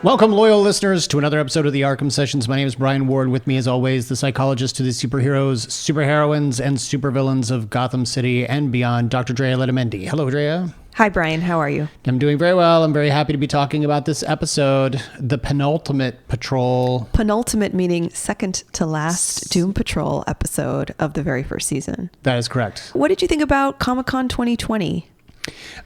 Welcome, loyal listeners, to another episode of the Arkham Sessions. My name is Brian Ward. With me, as always, the psychologist to the superheroes, superheroines, and supervillains of Gotham City and beyond, Dr. Drea and Hello, Drea. Hi, Brian. How are you? I'm doing very well. I'm very happy to be talking about this episode, the Penultimate Patrol. Penultimate meaning second to last Doom Patrol episode of the very first season. That is correct. What did you think about Comic-Con 2020?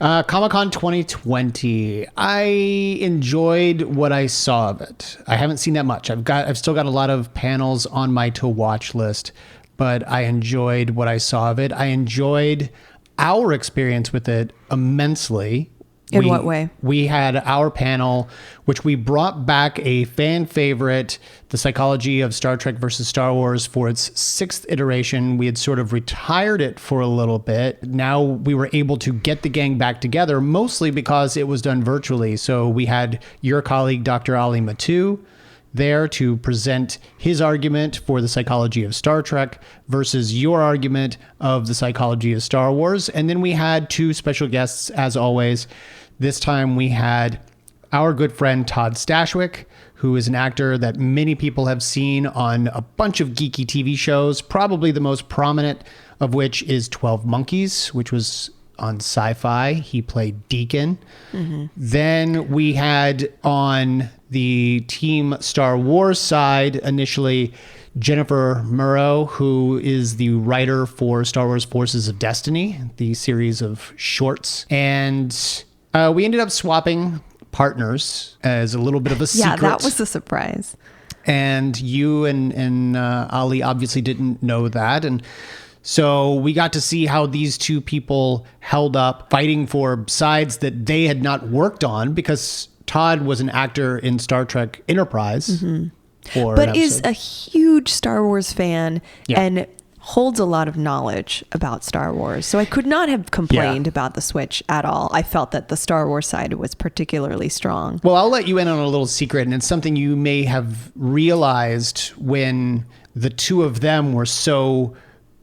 Comic-Con 2020. I enjoyed what I saw of it. I haven't seen that much. I've still got a lot of panels on my to-watch list, but I enjoyed what I saw of it. I enjoyed our experience with it immensely. In what way? We had our panel, which we brought back a fan favorite, The Psychology of Star Trek versus Star Wars, for its 6th iteration. We had sort of retired it for a little bit. Now we were able to get the gang back together, mostly because it was done virtually. So we had your colleague, Dr. Ali Matu, there to present his argument for The Psychology of Star Trek versus your argument of The Psychology of Star Wars. And then we had 2 special guests, as always. This time we had our good friend Todd Stashwick, who is an actor that many people have seen on a bunch of geeky TV shows, probably the most prominent of which is 12 Monkeys, which was on Sci-Fi. He played Deacon. Mm-hmm. Then we had on the Team Star Wars side initially Jennifer Murrow, who is the writer for Star Wars Forces of Destiny, the series of shorts. And we ended up swapping partners as a little bit of a secret. Yeah, that was a surprise. And you and Ali obviously didn't know that. And so we got to see how these 2 people held up, fighting for sides that they had not worked on, because Todd was an actor in Star Trek Enterprise. Mm-hmm. But is a huge Star Wars fan and holds a lot of knowledge about Star Wars. So I could not have complained about the switch at all. I felt that the Star Wars side was particularly strong. Well, I'll let you in on a little secret, and it's something you may have realized when the 2 of them were so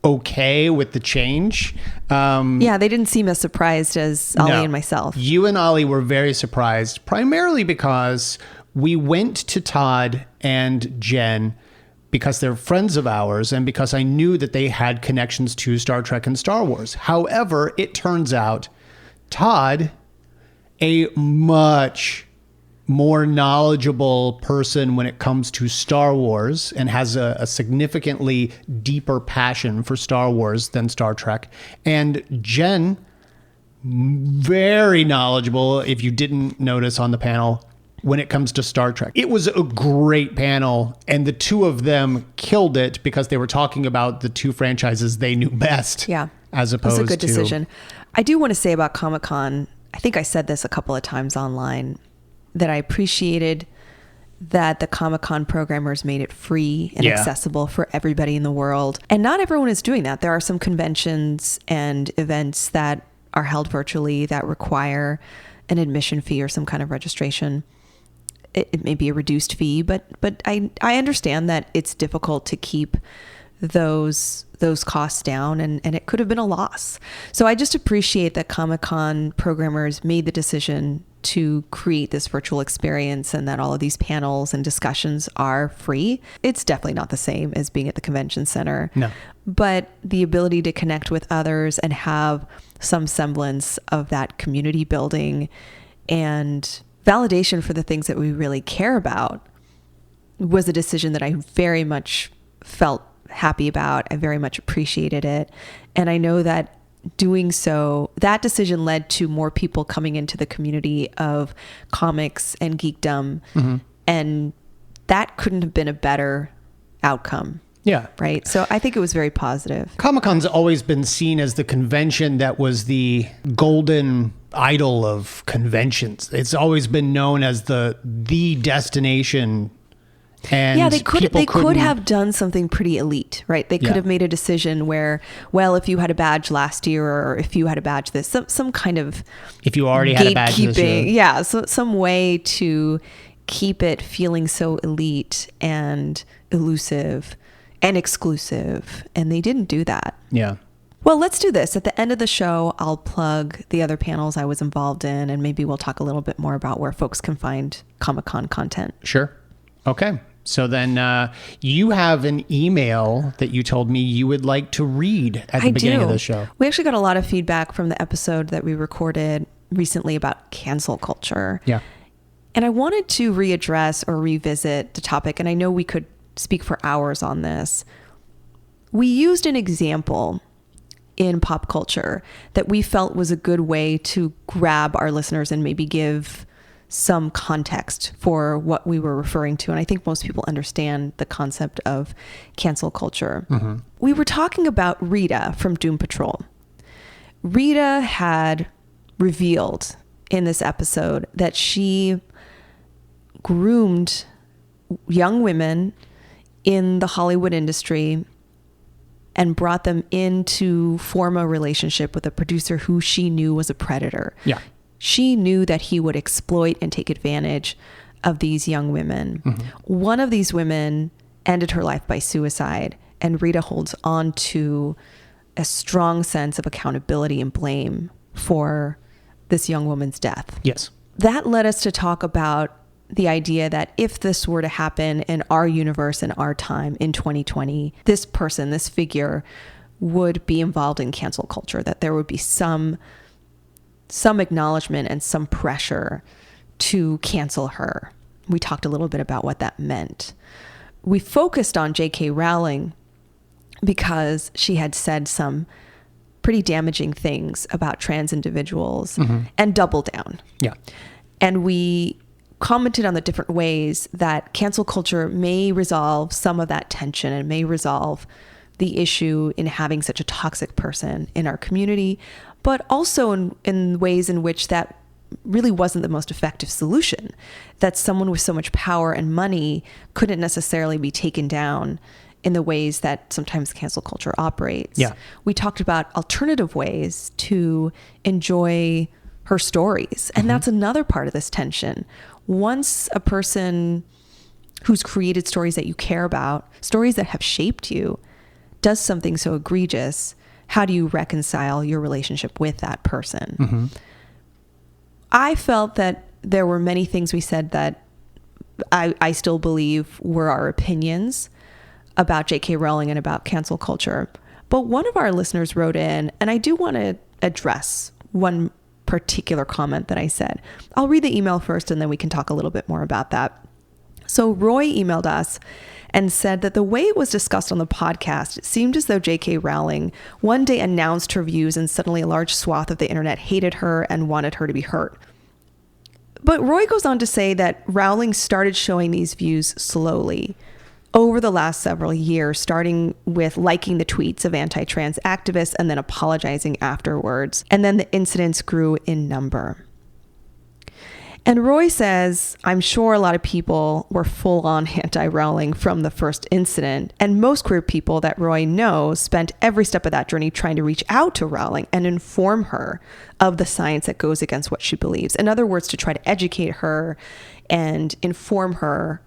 okay with the change. Yeah, they didn't seem as surprised as Ali and myself. You and Ali were very surprised, primarily because we went to Todd and Jen because they're friends of ours and because I knew that they had connections to Star Trek and Star Wars. However, it turns out Todd, a much more knowledgeable person when it comes to Star Wars and has a significantly deeper passion for Star Wars than Star Trek. And Jen, very knowledgeable, if you didn't notice on the panel, when it comes to Star Trek. It was a great panel, and the 2 of them killed it because they were talking about the 2 franchises they knew best. Yeah. As opposed to... It was a good decision. I do want to say about Comic-Con, I think I said this a couple of times online, that I appreciated that the Comic-Con programmers made it free and accessible for everybody in the world. And not everyone is doing that. There are some conventions and events that are held virtually that require an admission fee or some kind of registration. It may be a reduced fee, but I understand that it's difficult to keep those costs down, and it could have been a loss. So I just appreciate that Comic-Con programmers made the decision to create this virtual experience and that all of these panels and discussions are free. It's definitely not the same as being at the convention center. No. But the ability to connect with others and have some semblance of that community building and validation for the things that we really care about was a decision that I very much felt happy about. I very much appreciated it. And I know that doing so, that decision led to more people coming into the community of comics and geekdom. Mm-hmm. And that couldn't have been a better outcome. Yeah. Right. So I think it was very positive. Comic-Con's always been seen as the convention that was the golden idol of conventions. It's always been known as the destination. And yeah, they could have done something pretty elite, right? They could have made a decision where, well, if you had a badge last year, or if you had a badge this, some kind of if you already had a badge this year. Yeah, so some way to keep it feeling so elite and elusive and exclusive, and they didn't do that. Yeah. Well, let's do this. At the end of the show, I'll plug the other panels I was involved in, and maybe we'll talk a little bit more about where folks can find Comic-Con content. Sure. Okay. So then you have an email that you told me you would like to read at the beginning of the show. We actually got a lot of feedback from the episode that we recorded recently about cancel culture. Yeah. And I wanted to readdress or revisit the topic, and I know we could speak for hours on this. We used an example in pop culture that we felt was a good way to grab our listeners and maybe give some context for what we were referring to. And I think most people understand the concept of cancel culture. Mm-hmm. We were talking about Rita from Doom Patrol. Rita had revealed in this episode that she groomed young women in the Hollywood industry and brought them in to form a relationship with a producer who she knew was a predator. Yeah. She knew that he would exploit and take advantage of these young women. Mm-hmm. One of these women ended her life by suicide, and Rita holds on to a strong sense of accountability and blame for this young woman's death. Yes. That led us to talk about the idea that if this were to happen in our universe, in our time, in 2020, this person, this figure would be involved in cancel culture, that there would be some acknowledgement and some pressure to cancel her. We talked a little bit about what that meant. We focused on J.K. Rowling because she had said some pretty damaging things about trans individuals and doubled down. Yeah. And we commented on the different ways that cancel culture may resolve some of that tension and may resolve the issue in having such a toxic person in our community, but also in ways in which that really wasn't the most effective solution, that someone with so much power and money couldn't necessarily be taken down in the ways that sometimes cancel culture operates. Yeah. We talked about alternative ways to enjoy her stories. And that's another part of this tension. Once a person who's created stories that you care about, stories that have shaped you, does something so egregious, how do you reconcile your relationship with that person? Mm-hmm. I felt that there were many things we said that I still believe were our opinions about J.K. Rowling and about cancel culture. But one of our listeners wrote in, and I do want to address one particular comment that I said. I'll read the email first and then we can talk a little bit more about that. So Roy emailed us and said that the way it was discussed on the podcast, it seemed as though J.K. Rowling one day announced her views and suddenly a large swath of the internet hated her and wanted her to be hurt. But Roy goes on to say that Rowling started showing these views slowly over the last several years, starting with liking the tweets of anti-trans activists and then apologizing afterwards. And then the incidents grew in number. And Roy says, I'm sure a lot of people were full-on anti-Rowling from the first incident. And most queer people that Roy knows spent every step of that journey trying to reach out to Rowling and inform her of the science that goes against what she believes. In other words, to try to educate her and inform her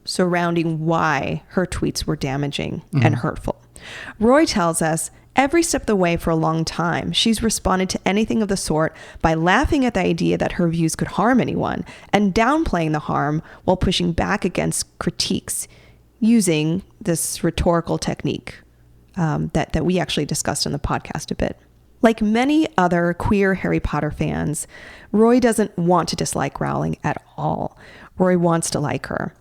surrounding why her tweets were damaging and hurtful. Roy tells us every step of the way for a long time, she's responded to anything of the sort by laughing at the idea that her views could harm anyone and downplaying the harm while pushing back against critiques using this rhetorical technique that we actually discussed in the podcast a bit. Like many other queer Harry Potter fans, Roy doesn't want to dislike Rowling at all. Roy wants to like her.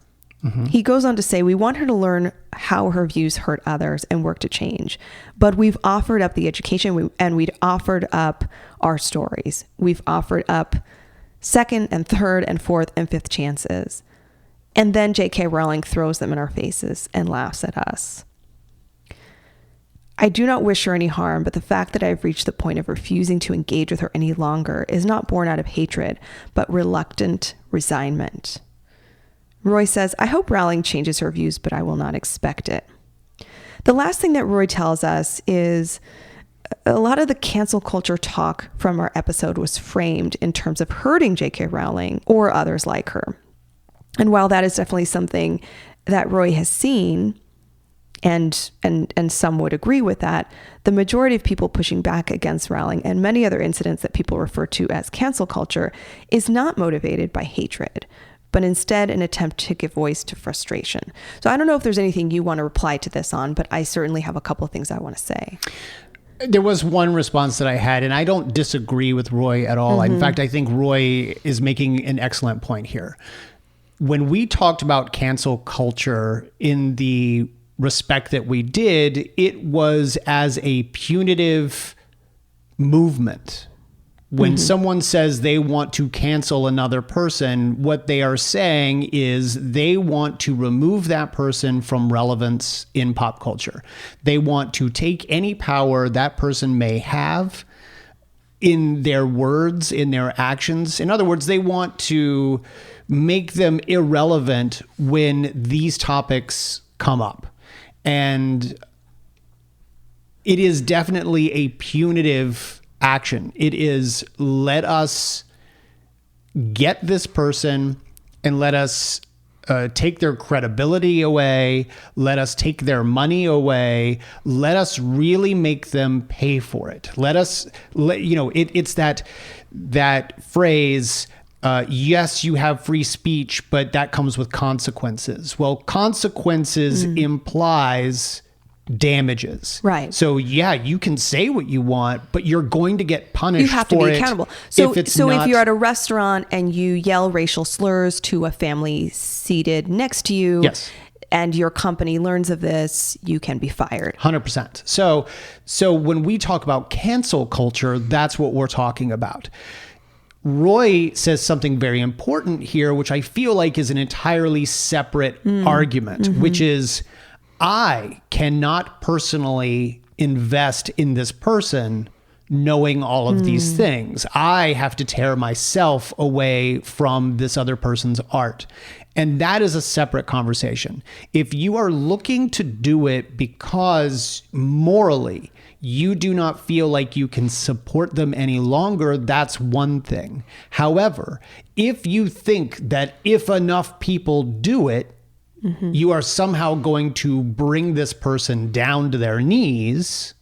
He goes on to say, we want her to learn how her views hurt others and work to change. But we've offered up the education and we'd offered up our stories. We've offered up second and third and fourth and fifth chances. And then J.K. Rowling throws them in our faces and laughs at us. I do not wish her any harm, but the fact that I've reached the point of refusing to engage with her any longer is not born out of hatred, but reluctant resignment. Roy says, I hope Rowling changes her views, but I will not expect it. The last thing that Roy tells us is a lot of the cancel culture talk from our episode was framed in terms of hurting J.K. Rowling or others like her. And while that is definitely something that Roy has seen and some would agree with that, the majority of people pushing back against Rowling and many other incidents that people refer to as cancel culture is not motivated by hatred, but instead an attempt to give voice to frustration. So I don't know if there's anything you want to reply to this on, but I certainly have a couple of things I want to say. There was one response that I had, and I don't disagree with Roy at all. In fact, I think Roy is making an excellent point here. When we talked about cancel culture in the respect that we did, it was as a punitive movement. When someone says they want to cancel another person, what they are saying is they want to remove that person from relevance in pop culture. They want to take any power that person may have in their words, in their actions. In other words, they want to make them irrelevant when these topics come up. And it is definitely a punitive action. It is, let us get this person and let us take their credibility away. Let us take their money away. Let us really make them pay for it. It's that phrase, yes, you have free speech, but that comes with consequences. Well, consequences implies damages. Right. So yeah, you can say what you want, but you're going to get punished. You have to for be it accountable. So if you're at a restaurant and you yell racial slurs to a family seated next to you, yes, and your company learns of this, you can be fired. 100%. So when we talk about cancel culture, that's what we're talking about. Roy says something very important here, which I feel like is an entirely separate argument, which is, I cannot personally invest in this person knowing all of these things. I have to tear myself away from this other person's art. And that is a separate conversation. If you are looking to do it because morally you do not feel like you can support them any longer, that's one thing. However, if you think that if enough people do it, you are somehow going to bring this person down to their knees,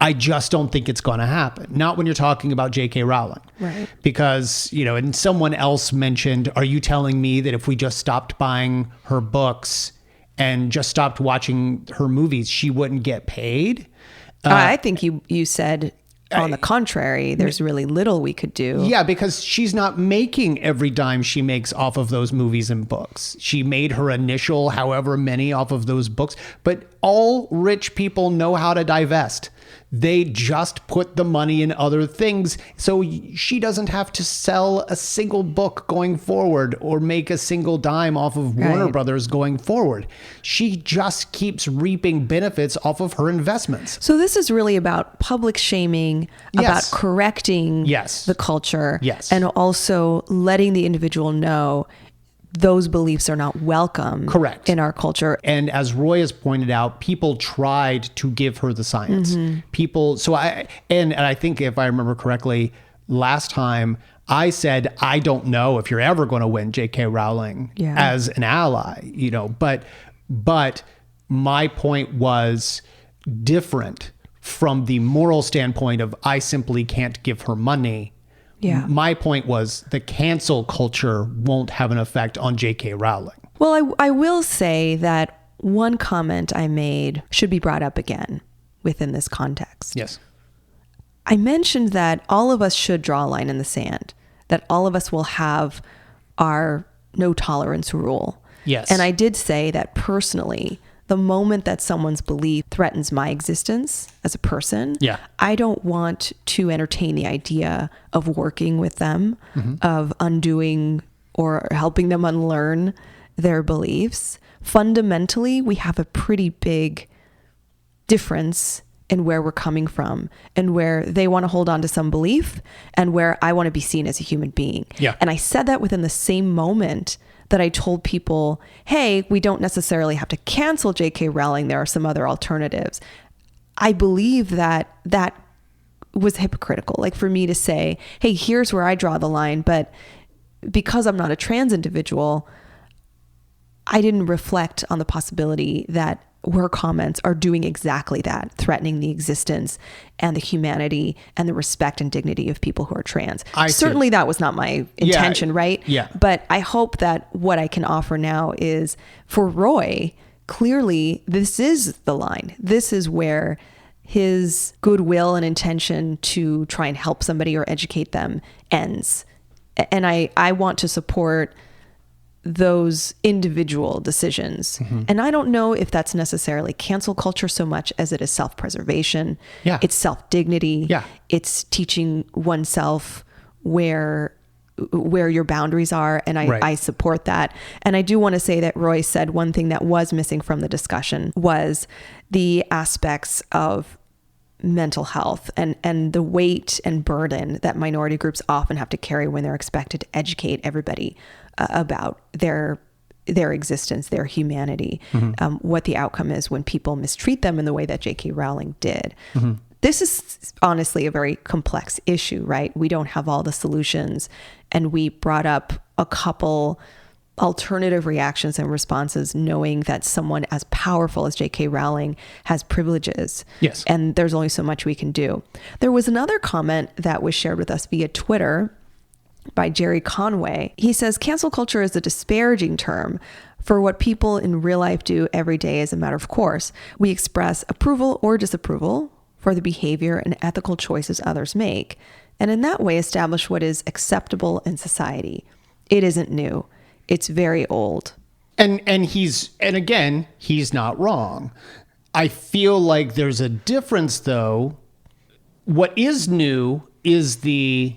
I just don't think it's going to happen. Not when you're talking about J.K. Rowling. Right. Because, and someone else mentioned, are you telling me that if we just stopped buying her books and just stopped watching her movies, she wouldn't get paid? I think you said, on the contrary, there's really little we could do. Yeah, because she's not making every dime she makes off of those movies and books. She made her initial however many off of those books. But all rich people know how to divest. They just put the money in other things. So she doesn't have to sell a single book going forward or make a single dime off of Warner Brothers going forward. She just keeps reaping benefits off of her investments. So this is really about public shaming, about correcting the culture, and also letting the individual know those beliefs are not welcome in our culture. And as Roy has pointed out, people tried to give her the science. And I think if I remember correctly, last time I said, I don't know if you're ever going to win J.K. Rowling as an ally, but my point was different from the moral standpoint of I simply can't give her money. Yeah. My point was the cancel culture won't have an effect on J.K. Rowling. Well, I will say that one comment I made should be brought up again within this context. Yes. I mentioned that all of us should draw a line in the sand, that all of us will have our no tolerance rule. Yes. And I did say that personally, the moment that someone's belief threatens my existence as a person, I don't want to entertain the idea of working with them, of undoing or helping them unlearn their beliefs. Fundamentally, we have a pretty big difference in where we're coming from and where they want to hold on to some belief and where I want to be seen as a human being. Yeah. And I said that within the same moment that I told people, hey, we don't necessarily have to cancel J.K. Rowling. There are some other alternatives. I believe that that was hypocritical. Like for me to say, hey, here's where I draw the line. But because I'm not a trans individual, I didn't reflect on the possibility that her comments are doing exactly that, threatening the existence and the humanity and the respect and dignity of people who are trans. Certainly that was not my intention, right? Yeah. But I hope that what I can offer now is, for Roy, clearly this is the line. This is where his goodwill and intention to try and help somebody or educate them ends. And I want to support those individual decisions. And I don't know if that's necessarily cancel culture so much as it is self-preservation. Yeah. It's self-dignity. Yeah. It's teaching oneself where your boundaries are. And I support that. And I do want to say that Roy said one thing that was missing from the discussion was the aspects of mental health and the weight and burden that minority groups often have to carry when they're expected to educate everybody about their existence, their humanity, what the outcome is when people mistreat them in the way that J.K. Rowling did. This is honestly a very complex issue, right? We don't have all the solutions. And we brought up a couple alternative reactions and responses, knowing that someone as powerful as J.K. Rowling has privileges. Yes. And there's only so much we can do. There was another comment that was shared with us via Twitter by Jerry Conway. He says, cancel culture is a disparaging term for what people in real life do every day as a matter of course. We express approval or disapproval for the behavior and ethical choices others make, and in that way establish what is acceptable in society. It isn't new. It's very old. And again, he's not wrong. I feel like there's a difference though. What is new is the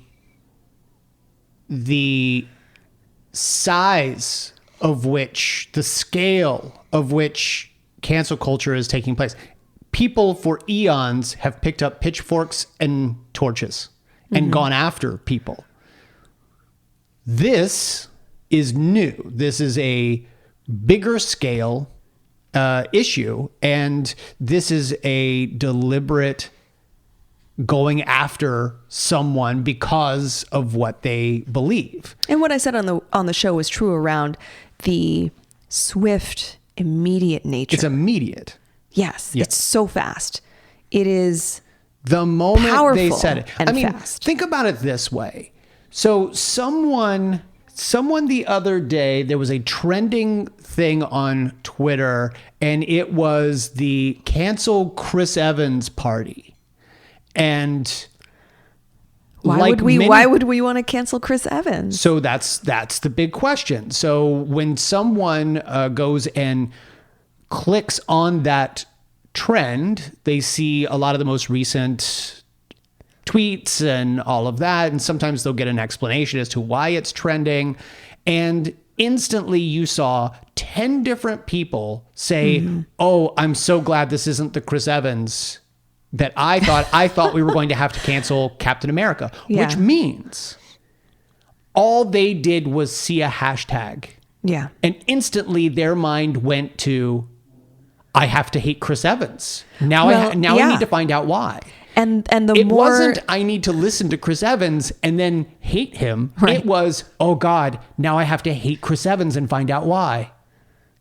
size of which, the scale of which cancel culture is taking place. People for eons have picked up pitchforks and torches and gone after people. This is new. This is a bigger scale issue, and this is a deliberate going after someone because of what they believe. And what I said on the show was true around the swift, immediate nature. It's immediate. Yes, it's so fast. It is the moment powerful they said it. And I mean, fast. Think about it this way. So someone the other day, there was a trending thing on Twitter, and it was the cancel Chris Evans party. And why would we want to cancel Chris Evans? So that's the big question. So when someone goes and clicks on that trend, they see a lot of the most recent tweets and all of that, and sometimes they'll get an explanation as to why it's trending, and instantly you saw 10 different people say, oh, I'm so glad this isn't the Chris Evans that I thought we were going to have to cancel Captain America, which means all they did was see a hashtag. Yeah. And instantly their mind went to, I have to hate Chris Evans. I need to find out why. And it wasn't, I need to listen to Chris Evans and then hate him. Right. It was, oh God, now I have to hate Chris Evans and find out why.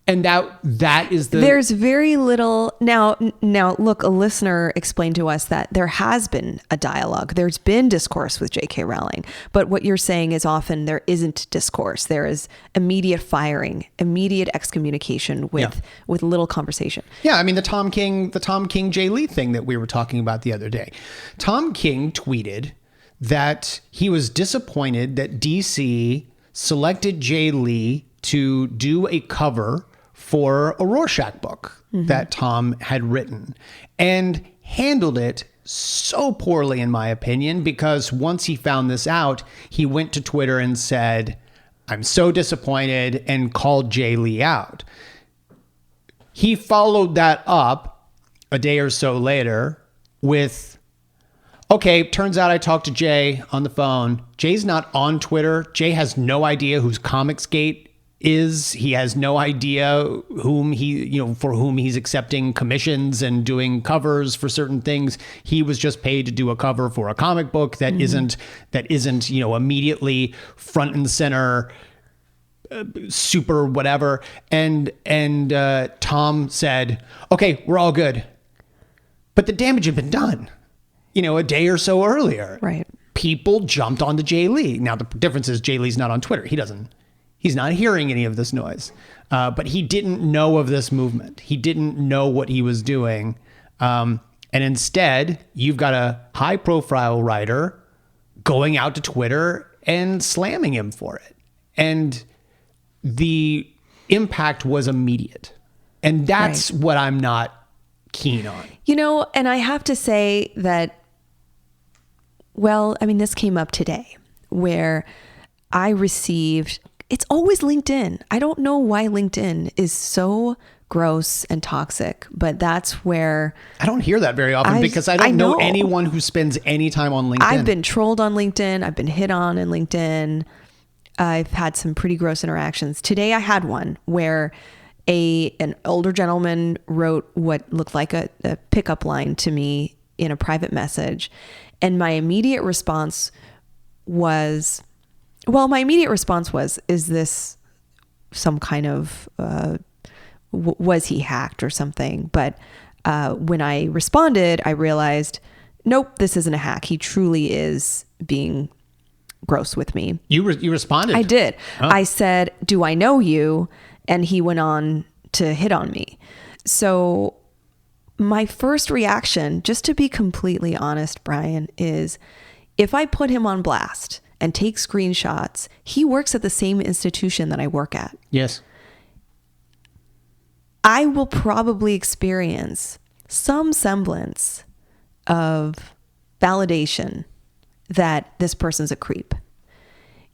And that is there's very little now look, a listener explained to us that there has been a dialogue. There's been discourse with J.K. Rowling, but what you're saying is often there isn't discourse. There is immediate firing, immediate excommunication with little conversation. Yeah. I mean, the Tom King Jay Lee thing that we were talking about the other day. Tom King tweeted that he was disappointed that DC selected Jay Lee to do a cover for a Rorschach book that Tom had written, and handled it so poorly, in my opinion, because once he found this out, he went to Twitter and said, I'm so disappointed, and called Jay Lee out. He followed that up a day or so later with, okay, turns out I talked to Jay on the phone. Jay's not on Twitter. Jay has no idea who's Comicsgate is. He has no idea for whom he's accepting commissions and doing covers for certain things. He was just paid to do a cover for a comic book that isn't immediately front and center super whatever. And Tom said, okay, we're all good. But the damage had been done, a day or so earlier. Right. People jumped onto Jay Lee. Now, the difference is Jay Lee's not on Twitter. He's not hearing any of this noise. But he didn't know of this movement. He didn't know what he was doing. And instead, you've got a high profile writer going out to Twitter and slamming him for it. And the impact was immediate. And that's what I'm not keen on. And I have to say that, this came up today where I received, it's always LinkedIn. I don't know why LinkedIn is so gross and toxic, but that's where I don't hear that very often because I don't know anyone who spends any time on LinkedIn. I've been trolled on LinkedIn. I've been hit on in LinkedIn. I've had some pretty gross interactions. Today I had one where an older gentleman wrote what looked like a pickup line to me in a private message. And my immediate response was, is this some kind of, was he hacked or something? But when I responded, I realized, nope, this isn't a hack. He truly is being gross with me. You responded? I did. Oh. I said, do I know you? And he went on to hit on me. So my first reaction, just to be completely honest, Brian, is if I put him on blast and take screenshots, he works at the same institution that I work at. Yes. I will probably experience some semblance of validation that this person's a creep.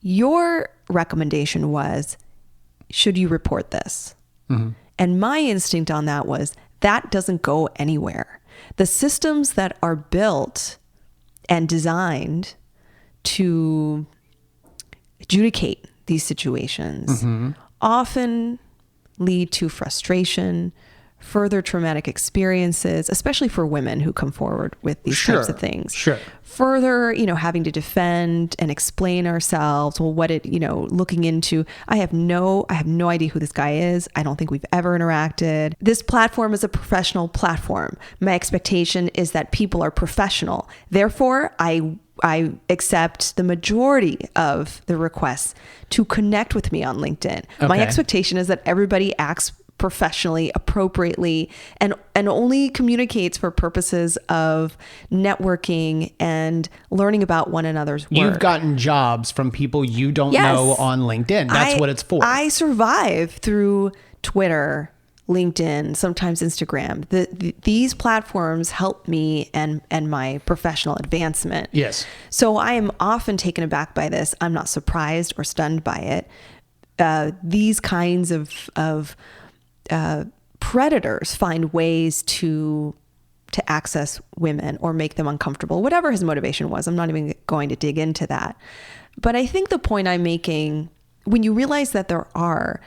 Your recommendation was, should you report this? Mm-hmm. And my instinct on that was, that doesn't go anywhere. The systems that are built and designed to adjudicate these situations often lead to frustration, further traumatic experiences, especially for women who come forward with these types of things. Sure. Further, having to defend and explain ourselves. Well, looking into, I have no idea who this guy is. I don't think we've ever interacted. This platform is a professional platform. My expectation is that people are professional. Therefore, I accept the majority of the requests to connect with me on LinkedIn. Okay. My expectation is that everybody acts professionally, appropriately, and only communicates for purposes of networking and learning about one another's work. You've gotten jobs from people you don't know on LinkedIn. That's what it's for. I survive through Twitter, LinkedIn, sometimes Instagram. These platforms help me and my professional advancement. Yes. So I am often taken aback by this. I'm not surprised or stunned by it. These kinds of predators find ways to access women or make them uncomfortable, whatever his motivation was. I'm not even going to dig into that. But I think the point I'm making, when you realize that there are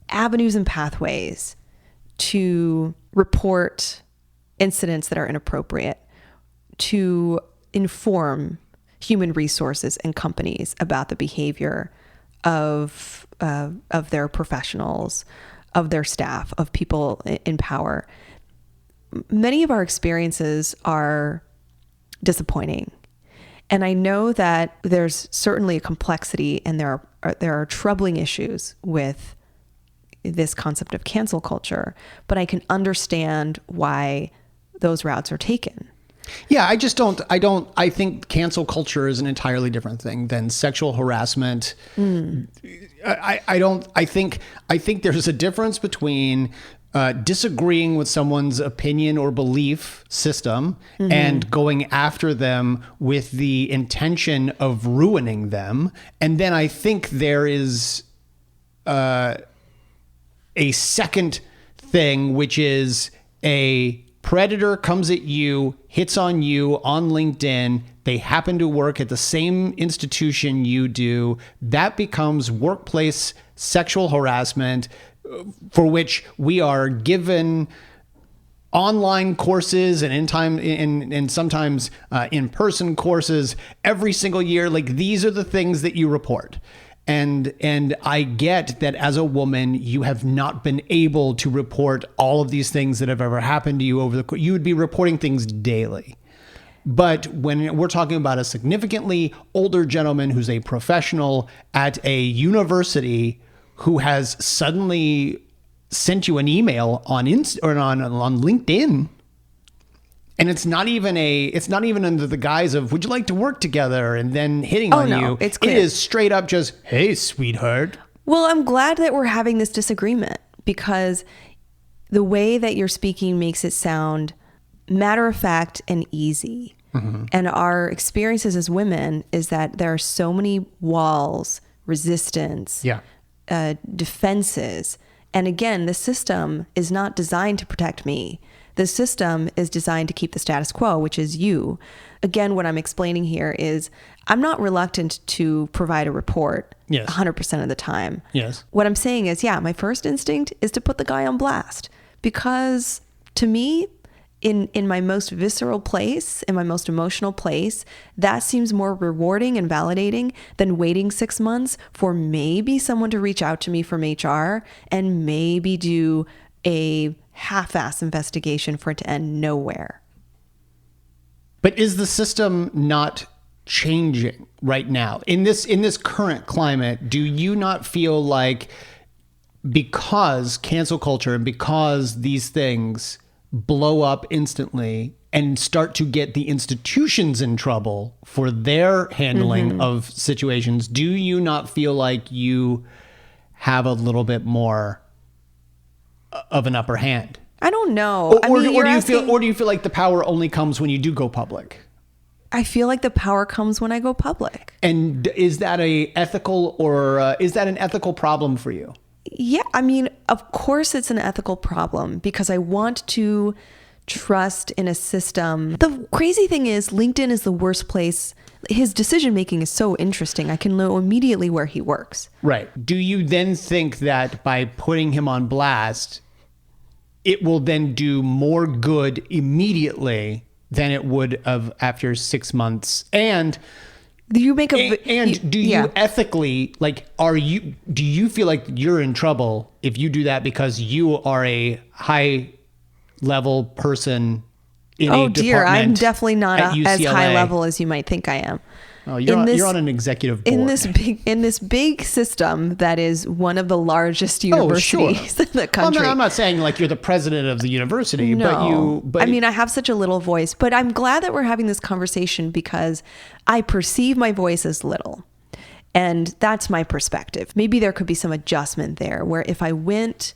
avenues and pathways to report incidents that are inappropriate, to inform human resources and companies about the behavior of their professionals, of their staff, of people in power. Many of our experiences are disappointing. And I know that there's certainly a complexity and there are troubling issues with this concept of cancel culture, but I can understand why those routes are taken. Yeah, I think cancel culture is an entirely different thing than sexual harassment. I think there's a difference between disagreeing with someone's opinion or belief system and going after them with the intention of ruining them. And then I think there is a second thing, which is a predator comes at you, hits on you on LinkedIn. They happen to work at the same institution you do. That becomes workplace sexual harassment, for which we are given online courses and sometimes in-person courses every single year. Like, these are the things that you report. And I get that as a woman, you have not been able to report all of these things that have ever happened to you you would be reporting things daily. But when we're talking about a significantly older gentleman who's a professional at a university who has suddenly sent you an email on on LinkedIn, and it's not even under the guise of, would you like to work together, and then hitting on you. It's clear. It is straight up just, hey, sweetheart. Well, I'm glad that we're having this disagreement, because the way that you're speaking makes it sound matter of fact and easy. Mm-hmm. And our experiences as women is that there are so many walls, resistance, defenses. And again, the system is not designed to protect me. The system is designed to keep the status quo, which is you. Again, what I'm explaining here is I'm not reluctant to provide a report 100% of the time. Yes. What I'm saying is, my first instinct is to put the guy on blast, because to me, in my most visceral place, in my most emotional place, that seems more rewarding and validating than waiting 6 months for maybe someone to reach out to me from HR and maybe do a half-ass investigation for it to end nowhere. But is the system not changing right now in this current climate? Do you not feel like, because cancel culture and because these things blow up instantly and start to get the institutions in trouble for their handling of situations, do you not feel like you have a little bit more of an upper hand? I don't know. Or do you feel like the power only comes when you do go public? I feel like the power comes when I go public. And is that an ethical problem for you? Yeah, I mean, of course it's an ethical problem, because I want to trust in a system. The crazy thing is, LinkedIn is the worst place. His decision making is so interesting. I can know immediately where he works. Right. Do you then think that by putting him on blast, it will then do more good immediately than it would have after 6 months? And do you make you ethically, like, do you feel like you're in trouble if you do that because you are a high level person in a department? I'm definitely not as high level as you might think I am. Oh, you're on an executive board. In this big system that is one of the largest universities in the country. Well, I'm not saying like you're the president of the university, but I mean, I have such a little voice, but I'm glad that we're having this conversation, because I perceive my voice as little. And that's my perspective. Maybe there could be some adjustment there, where if I went,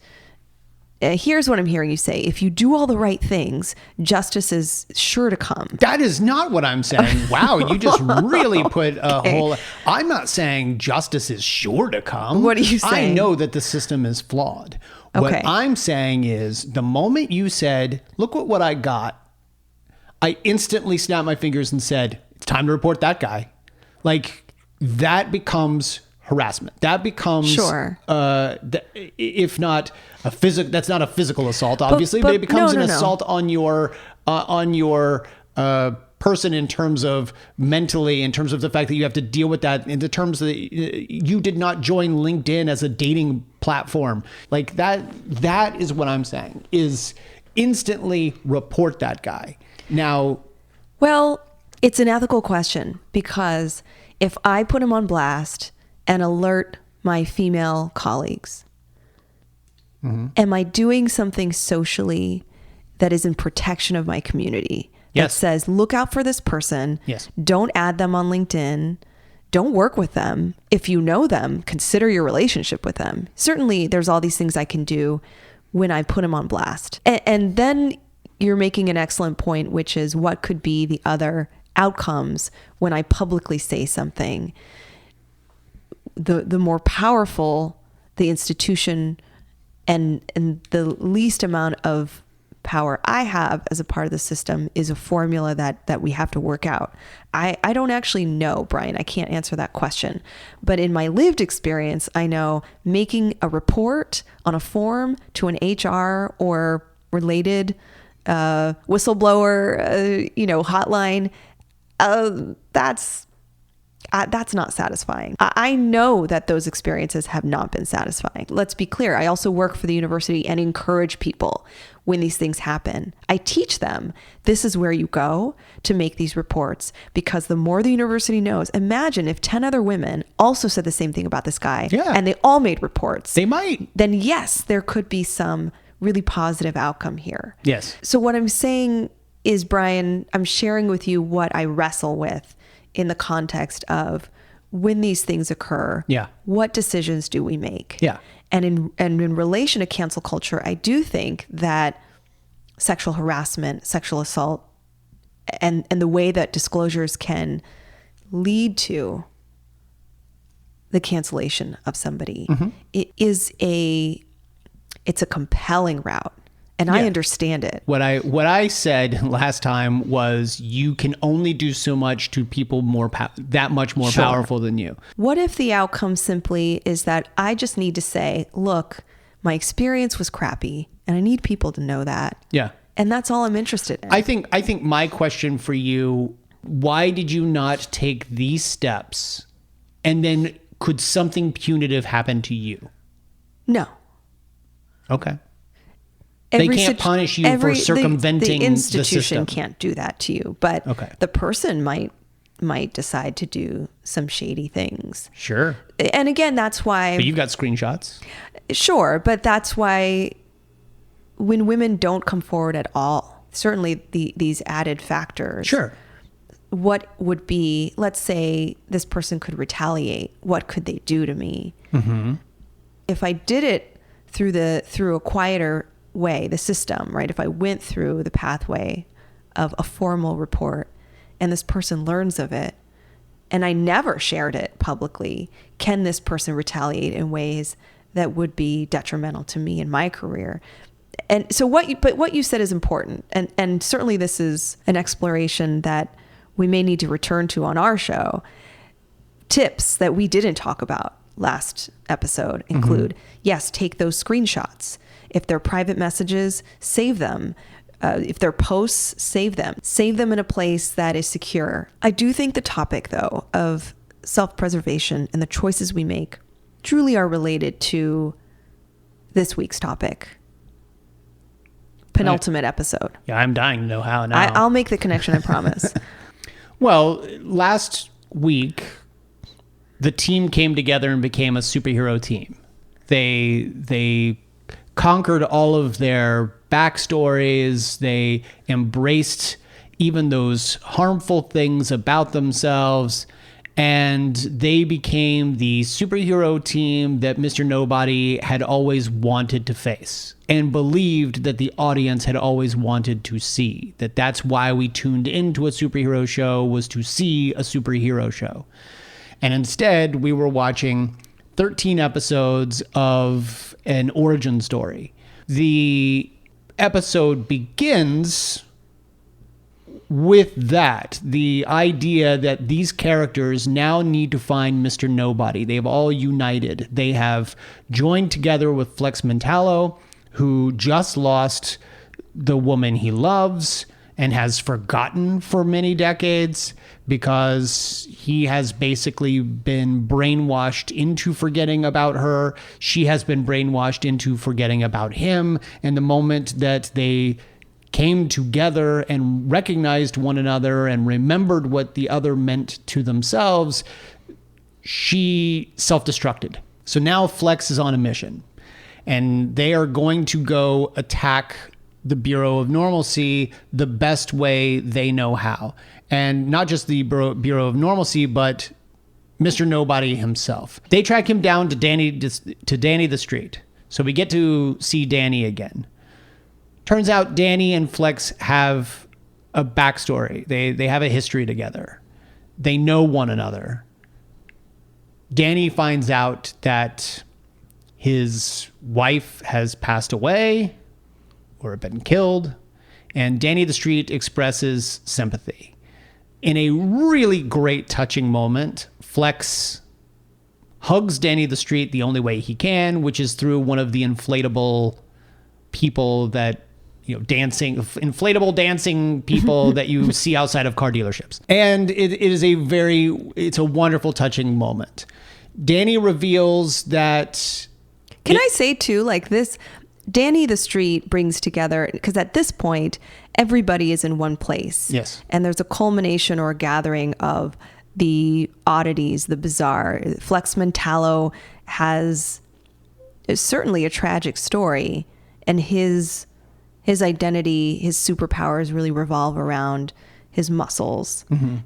here's what I'm hearing you say: if you do all the right things, justice is sure to come. That is not what I'm saying. Wow, you just really put a whole... I'm not saying justice is sure to come. What are you saying? I know that the system is flawed. Okay. What I'm saying is, the moment you said, look what I got, I instantly snapped my fingers and said, it's time to report that guy. Like, that becomes harassment. That becomes, if not a physical, that's not a physical assault, obviously, but it becomes an assault on your person, in terms of mentally, in terms of the fact that you have to deal with that, in the terms that you did not join LinkedIn as a dating platform. Like that is what I'm saying, is instantly report that guy. Now, well, it's an ethical question, because if I put him on blast and alert my female colleagues, am I doing something socially that is in protection of my community? That says, look out for this person. Yes. Don't add them on LinkedIn. Don't work with them. If you know them, consider your relationship with them. Certainly, there's all these things I can do when I put them on blast. And then you're making an excellent point, which is what could be the other outcomes when I publicly say something. The more powerful the institution and the least amount of power I have as a part of the system is a formula that we have to work out. I don't actually know, Brian. I can't answer that question. But in my lived experience, I know making a report on a form to an HR or related whistleblower, hotline, That's not satisfying. I know that those experiences have not been satisfying. Let's be clear. I also work for the university and encourage people when these things happen. I teach them, this is where you go to make these reports, because the more the university knows, imagine if 10 other women also said the same thing about this guy, and they all made reports. They might. Then yes, there could be some really positive outcome here. Yes. So what I'm saying is, Brian, I'm sharing with you what I wrestle with in the context of when these things occur, what decisions do we make? Yeah. And in relation to cancel culture, I do think that sexual harassment, sexual assault, and the way that disclosures can lead to the cancellation of somebody, it's a compelling route. And I understand it. What I said last time was, you can only do so much to people that much more powerful than you. What if the outcome simply is that I just need to say, look, my experience was crappy and I need people to know that. Yeah. And that's all I'm interested in. I think my question for you, why did you not take these steps, and then could something punitive happen to you? No. Okay. They can't punish you for circumventing the institution. The system. Can't do that to you, but the person might decide to do some shady things. Sure. And again, that's why. But you've got screenshots. Sure, but that's why when women don't come forward at all, certainly these added factors. Sure. What would be? Let's say this person could retaliate. What could they do to me? Mm-hmm. If I did it through a quieter way, the system, right? If I went through the pathway of a formal report and this person learns of it and I never shared it publicly, can this person retaliate in ways that would be detrimental to me in my career? And so what you said is important. And certainly this is an exploration that we may need to return to on our show. Tips that we didn't talk about last episode include, yes, take those screenshots. If they're private messages, save them. If they're posts, save them. Save them in a place that is secure. I do think the topic, though, of self-preservation and the choices we make truly are related to this week's topic. Penultimate episode. Yeah, I'm dying to know how now. I'll make the connection, I promise. Well, last week, the team came together and became a superhero team. They conquered all of their backstories. They embraced even those harmful things about themselves. And they became the superhero team that Mr. Nobody had always wanted to face and believed that the audience had always wanted to see. That's why we tuned into a superhero show, was to see a superhero show. And instead, we were watching 13 episodes of an origin story. The episode begins with the idea that these characters now need to find Mr. Nobody. They've all united. They have joined together with Flex Mentallo, who just lost the woman he loves and has forgotten for many decades because he has basically been brainwashed into forgetting about her. She has been brainwashed into forgetting about him. And the moment that they came together and recognized one another and remembered what the other meant to themselves, she self-destructed. So now Flex is on a mission, and they are going to go attack the Bureau of Normalcy the best way they know how. And not just the Bureau of Normalcy, but Mr. Nobody himself. They track him down to Danny the Street. So we get to see Danny again. Turns out Danny and Flex have a backstory. They have a history together. They know one another. Danny finds out that his wife has passed away or been killed, and Danny the Street expresses sympathy. In a really great, touching moment, Flex hugs Danny the Street the only way he can, which is through one of the inflatable people that dancing, inflatable dancing people that you see outside of car dealerships. And it's a wonderful, touching moment. Danny reveals that... Can I say too, like this, Danny the Street brings together, because at this point, everybody is in one place. Yes. And there's a culmination or a gathering of the oddities, the bizarre. Flexman Tallow is certainly a tragic story, and his identity, his superpowers really revolve around his muscles. Mm-hmm.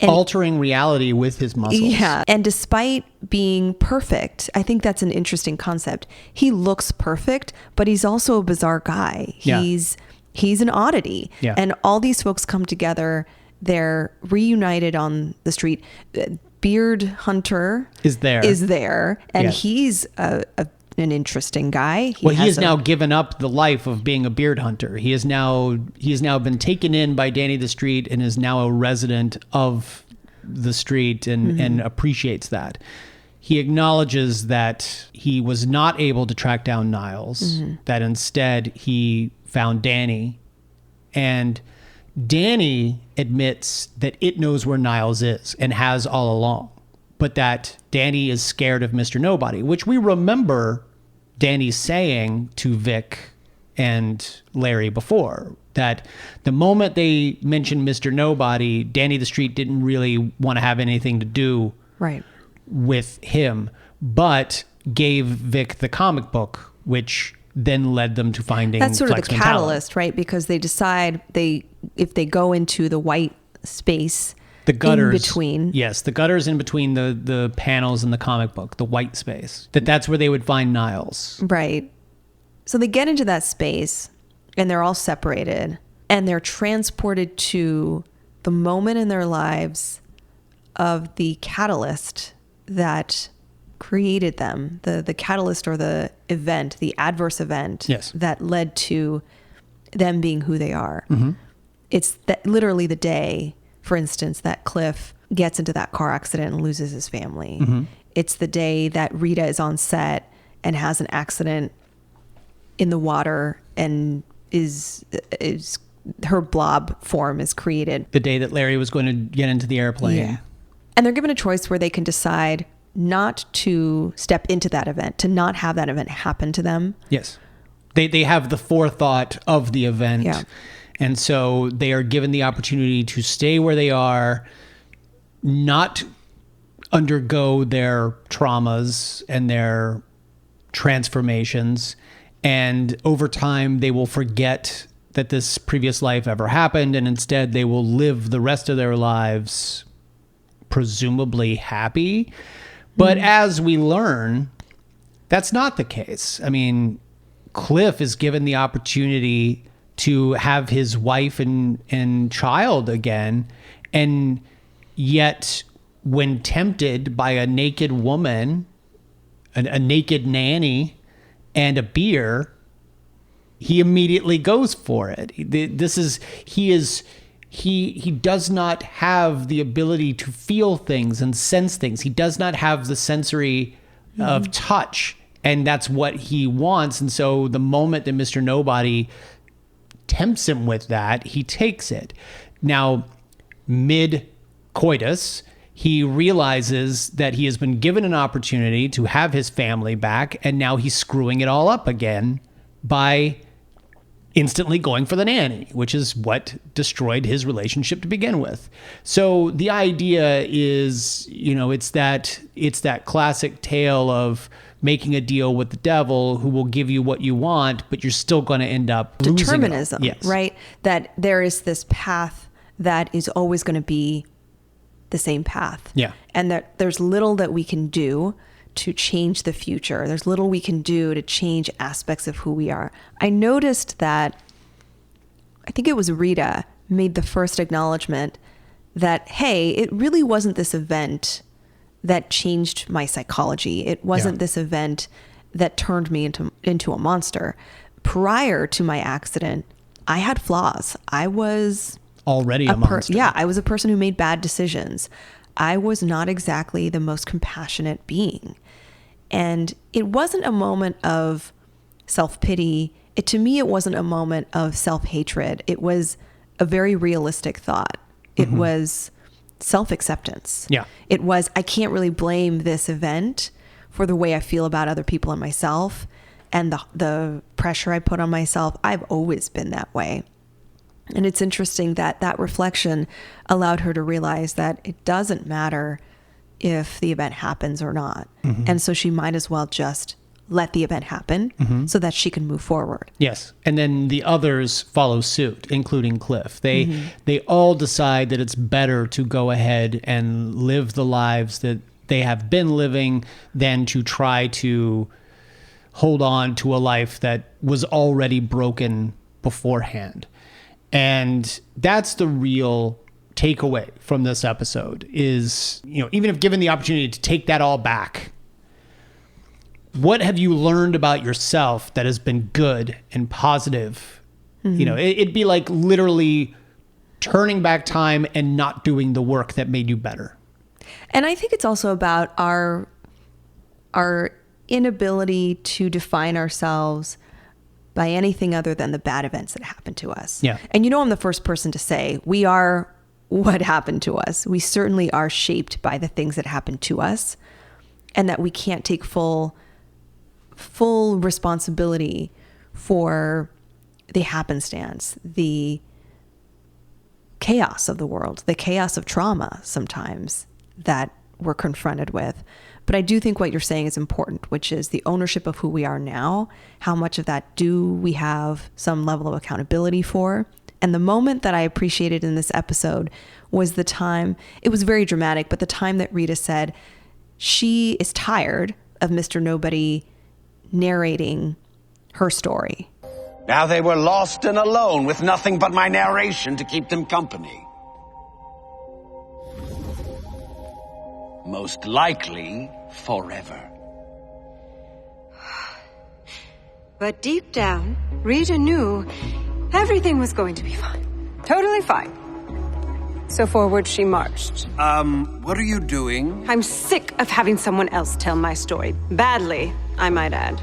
Altering reality with his muscles. Yeah. And despite being perfect, I think that's an interesting concept. He looks perfect, but he's also a bizarre guy. He's an oddity. Yeah. And all these folks come together. They're reunited on the street. Beard Hunter is there. And yes. He's an interesting guy. He has now given up the life of being a beard hunter. He has now been taken in by Danny the Street and is now a resident of the street and appreciates that. He acknowledges that he was not able to track down Niles, that instead he found Danny, and Danny admits that it knows where Niles is and has all along, but that Danny is scared of Mr. Nobody, which we remember Danny saying to Vic and Larry before, that the moment they mentioned Mr. Nobody, Danny the Street didn't really want to have anything to do with him, but gave Vic the comic book, which then led them to finding that's sort of the Flexman catalyst, Tallow. right? Because they decide if they go into the white space, the gutters in between. Yes, the gutters in between the panels in the comic book, the white space. That's where they would find Niles. Right. So they get into that space and they're all separated and they're transported to the moment in their lives of the catalyst that created them, the catalyst or the event, the adverse event that led to them being who they are. Mm-hmm. It's literally the day, for instance, that Cliff gets into that car accident and loses his family. Mm-hmm. It's the day that Rita is on set and has an accident in the water and is her blob form is created. The day that Larry was going to get into the airplane. Yeah. And they're given a choice where they can decide not to step into that event, to not have that event happen to them. Yes. They have the forethought of the event. Yeah. And so they are given the opportunity to stay where they are, not undergo their traumas and their transformations. And over time, they will forget that this previous life ever happened. And instead, they will live the rest of their lives presumably happy. But as we learn, that's not the case. I mean, Cliff is given the opportunity to have his wife and child again. And yet, when tempted by a naked woman, a naked nanny, and a beer, he immediately goes for it. He does not have the ability to feel things and sense things. He does not have the sensory of touch, and that's what he wants. And so the moment that Mr. Nobody tempts him with that, he takes it. Now, mid-coitus, he realizes that he has been given an opportunity to have his family back, and now he's screwing it all up again by instantly going for the nanny, which is what destroyed his relationship to begin with. So the idea is, it's that classic tale of making a deal with the devil who will give you what you want, but you're still going to end up losing. Determinism, right? That there is this path that is always going to be the same path. Yeah. And that there's little that we can do to change the future. There's little we can do to change aspects of who we are. I noticed that, I think it was Rita made the first acknowledgement that, hey, it really wasn't this event that changed my psychology. It wasn't this event that turned me into a monster. Prior to my accident, I had flaws. I was already a monster. I was a person who made bad decisions. I was not exactly the most compassionate being. And it wasn't a moment of self-pity. to me, it wasn't a moment of self-hatred. It was a very realistic thought. It was self-acceptance. Yeah. It was, I can't really blame this event for the way I feel about other people and myself and the pressure I put on myself. I've always been that way. And it's interesting that that reflection allowed her to realize that it doesn't matter if the event happens or not. And so she might as well just let the event happen so that she can move forward. Yes. And then the others follow suit, including Cliff. They all decide that it's better to go ahead and live the lives that they have been living than to try to hold on to a life that was already broken beforehand. And that's the real takeaway from this episode is, even if given the opportunity to take that all back, what have you learned about yourself that has been good and positive? It'd be like literally turning back time and not doing the work that made you better. And I think it's also about our inability to define ourselves by anything other than the bad events that happen to us. Yeah. And I'm the first person to say we are what happened to us. We certainly are shaped by the things that happen to us, and that we can't take full responsibility for the happenstance, the chaos of the world, the chaos of trauma sometimes that we're confronted with. But I do think what you're saying is important, which is the ownership of who we are now. How much of that do we have some level of accountability for? And the moment that I appreciated in this episode was the time, it was very dramatic, but the time that Rita said she is tired of Mr. Nobody narrating her story. Now they were lost and alone with nothing but my narration to keep them company. Most likely, forever. But deep down, Rita knew everything was going to be fine. Totally fine. So forward she marched. What are you doing? I'm sick of having someone else tell my story. Badly, I might add.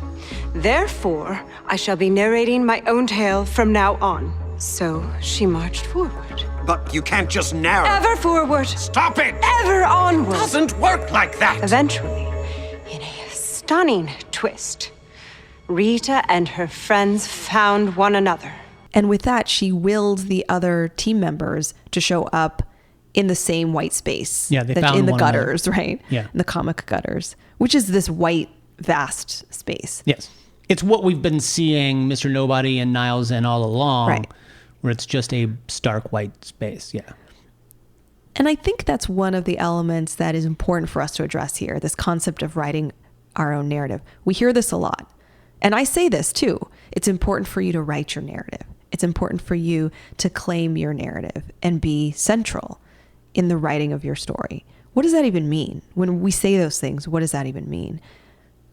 Therefore, I shall be narrating my own tale from now on. So she marched forward. But you can't just narrate. Ever forward. Stop it! Ever onward. Doesn't work like that! Eventually, in a stunning twist, Rita and her friends found one another. And with that, she willed the other team members to show up in the same white space. Yeah, they found in the one gutters, right? Yeah. In the comic gutters, which is this white, vast space. Yes. It's what we've been seeing Mr. Nobody and Niles in all along, right, where it's just a stark white space. Yeah. And I think that's one of the elements that is important for us to address here, this concept of writing our own narrative. We hear this a lot. And I say this too. It's important for you to write your narrative. It's important for you to claim your narrative and be central in the writing of your story. What does that even mean? When we say those things, what does that even mean?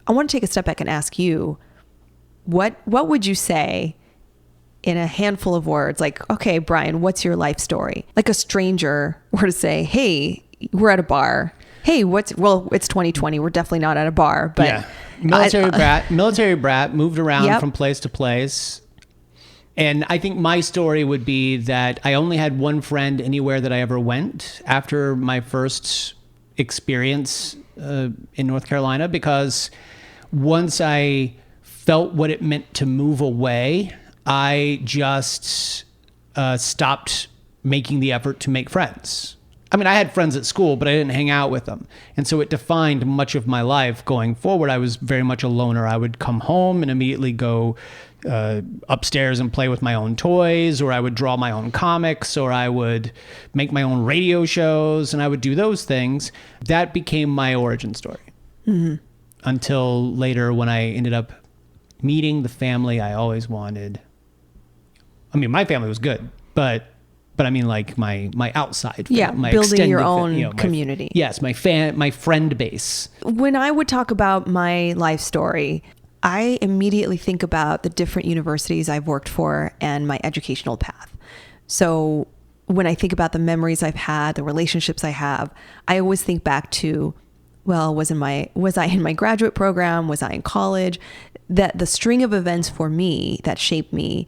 I want to take a step back and ask you, what would you say in a handful of words? Like, okay, Brian, what's your life story? Like a stranger were to say, hey, we're at a bar. Hey, it's 2020. We're definitely not at a bar, but yeah. Military brat, moved around from place to place. And I think my story would be that I only had one friend anywhere that I ever went after my first experience in North Carolina, because once I felt what it meant to move away, I just stopped making the effort to make friends. I mean, I had friends at school, but I didn't hang out with them. And so it defined much of my life going forward. I was very much a loner. I would come home and immediately go upstairs and play with my own toys, or I would draw my own comics, or I would make my own radio shows, and I would do those things. That became my origin story. Mm-hmm. Until later, when I ended up meeting the family I always wanted. I mean, my family was good, but I mean, like my outside family, my building your own community. Yes, my friend base. When I would talk about my life story, I immediately think about the different universities I've worked for and my educational path. So when I think about the memories I've had, the relationships I have, I always think back to well, was I in my graduate program? Was I in college? That the string of events for me that shaped me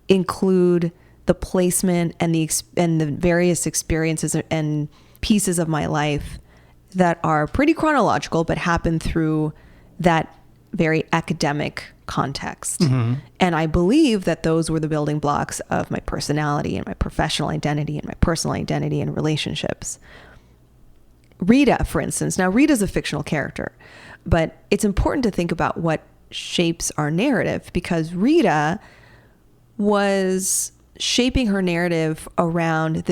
include the placement and the various experiences and pieces of my life that are pretty chronological, but happen through that very academic context. Mm-hmm. And I believe that those were the building blocks of my personality and my professional identity and my personal identity and relationships. Rita, for instance. Now, Rita's a fictional character, but it's important to think about what shapes our narrative, because Rita was shaping her narrative around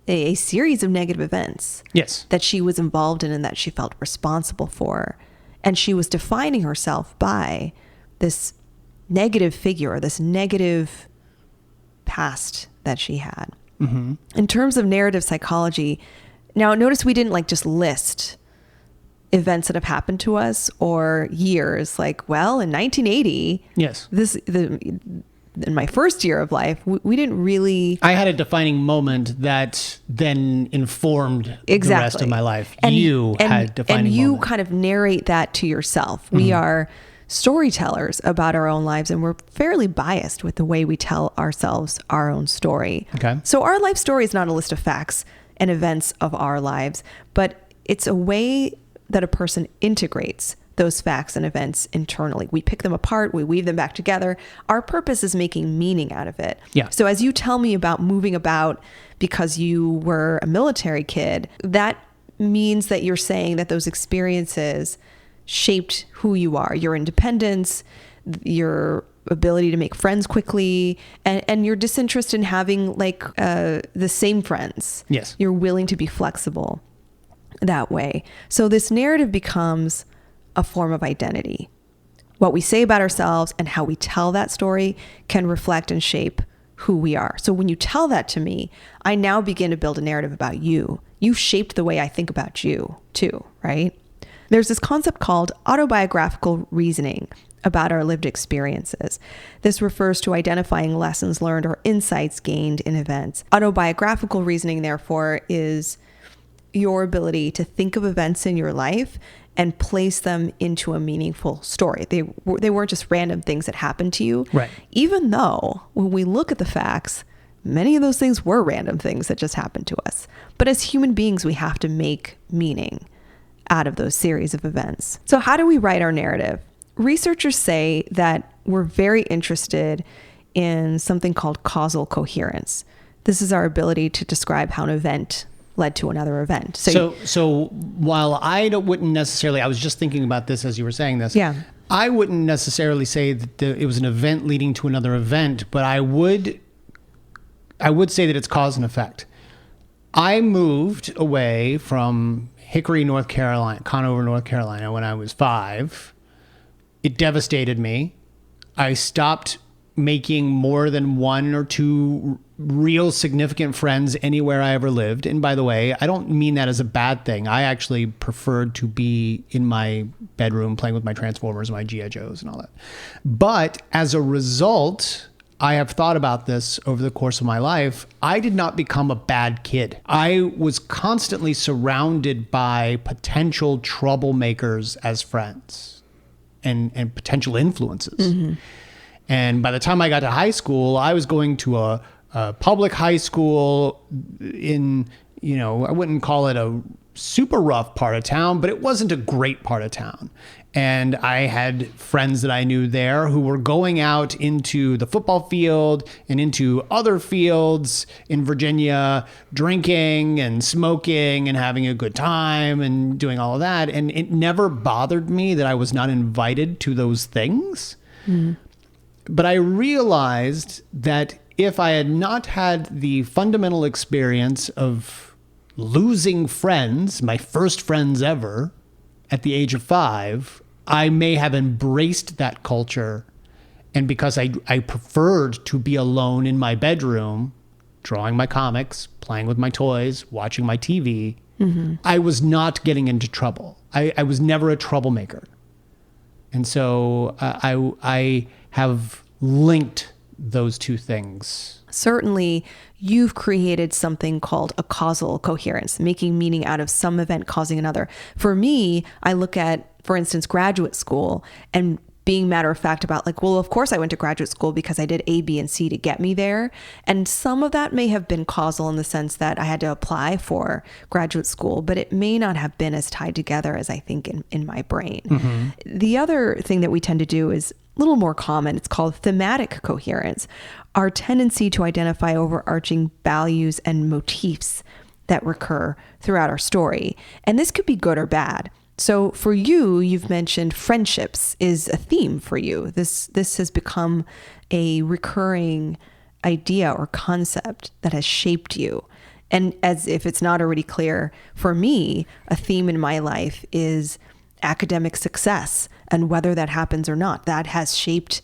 a series of negative events. Yes. That she was involved in and that she felt responsible for. And she was defining herself by this negative figure, this negative past that she had. Mm-hmm. In terms of narrative psychology, now notice we didn't just list events that have happened to us or years. In 1980, yes, in my first year of life, we didn't really... I had a defining moment that then informed the rest of my life. And you had defining And you moment. kind of narrate that to yourself. Mm-hmm. We are storytellers about our own lives, and we're fairly biased with the way we tell ourselves our own story. Okay. So our life story is not a list of facts and events of our lives, but it's a way that a person integrates those facts and events internally. We pick them apart, we weave them back together. Our purpose is making meaning out of it. Yeah. So as you tell me about moving about because you were a military kid, that means that you're saying that those experiences shaped who you are, your independence, your ability to make friends quickly, and your disinterest in having the same friends. Yes. You're willing to be flexible that way. So this narrative becomes a form of identity. What we say about ourselves and how we tell that story can reflect and shape who we are. So when you tell that to me, I now begin to build a narrative about you. You shaped the way I think about you too, right? There's this concept called autobiographical reasoning about our lived experiences. This refers to identifying lessons learned or insights gained in events. Autobiographical reasoning, therefore, is your ability to think of events in your life and place them into a meaningful story. They weren't just random things that happened to you. Right. Even though when we look at the facts, many of those things were random things that just happened to us. But as human beings, we have to make meaning out of those series of events. So how do we write our narrative? Researchers say that we're very interested in something called causal coherence. This is our ability to describe how an event led to another event. So while wouldn't necessarily, I was just thinking about this as you were saying this. Yeah. I wouldn't necessarily say that it was an event leading to another event, but I would say that it's cause and effect. I moved away from Hickory, North Carolina, Conover, North Carolina when I was 5. It devastated me. I stopped making more than 1 or 2 real significant friends anywhere I ever lived. And by the way, I don't mean that as a bad thing. I actually preferred to be in my bedroom playing with my Transformers, my G.I. Joes and all that. But as a result, I have thought about this over the course of my life. I did not become a bad kid. I was constantly surrounded by potential troublemakers as friends and potential influences. Mm-hmm. And by the time I got to high school, I was going to a public high school in, I wouldn't call it a super rough part of town, but it wasn't a great part of town. And I had friends that I knew there who were going out into the football field and into other fields in Virginia, drinking and smoking and having a good time and doing all of that. And it never bothered me that I was not invited to those things. Mm. But I realized that if I had not had the fundamental experience of losing friends, my first friends ever, at the age of 5, I may have embraced that culture. And because I preferred to be alone in my bedroom, drawing my comics, playing with my toys, watching my TV, mm-hmm. I was not getting into trouble. I was never a troublemaker. And so I have linked those two things. Certainly, you've created something called a causal coherence, making meaning out of some event causing another. For me, I look at, for instance, graduate school and being matter of fact about like, well, of course I went to graduate school because I did A, B, and C to get me there. And some of that may have been causal in the sense that I had to apply for graduate school, but it may not have been as tied together as I think in my brain. Mm-hmm. The other thing that we tend to do is a little more common. It's called thematic coherence, our tendency to identify overarching values and motifs that recur throughout our story. And this could be good or bad. So for you, you've mentioned friendships is a theme for you. This has become a recurring idea or concept that has shaped you. And as if it's not already clear, for me, a theme in my life is academic success and whether that happens or not. That has shaped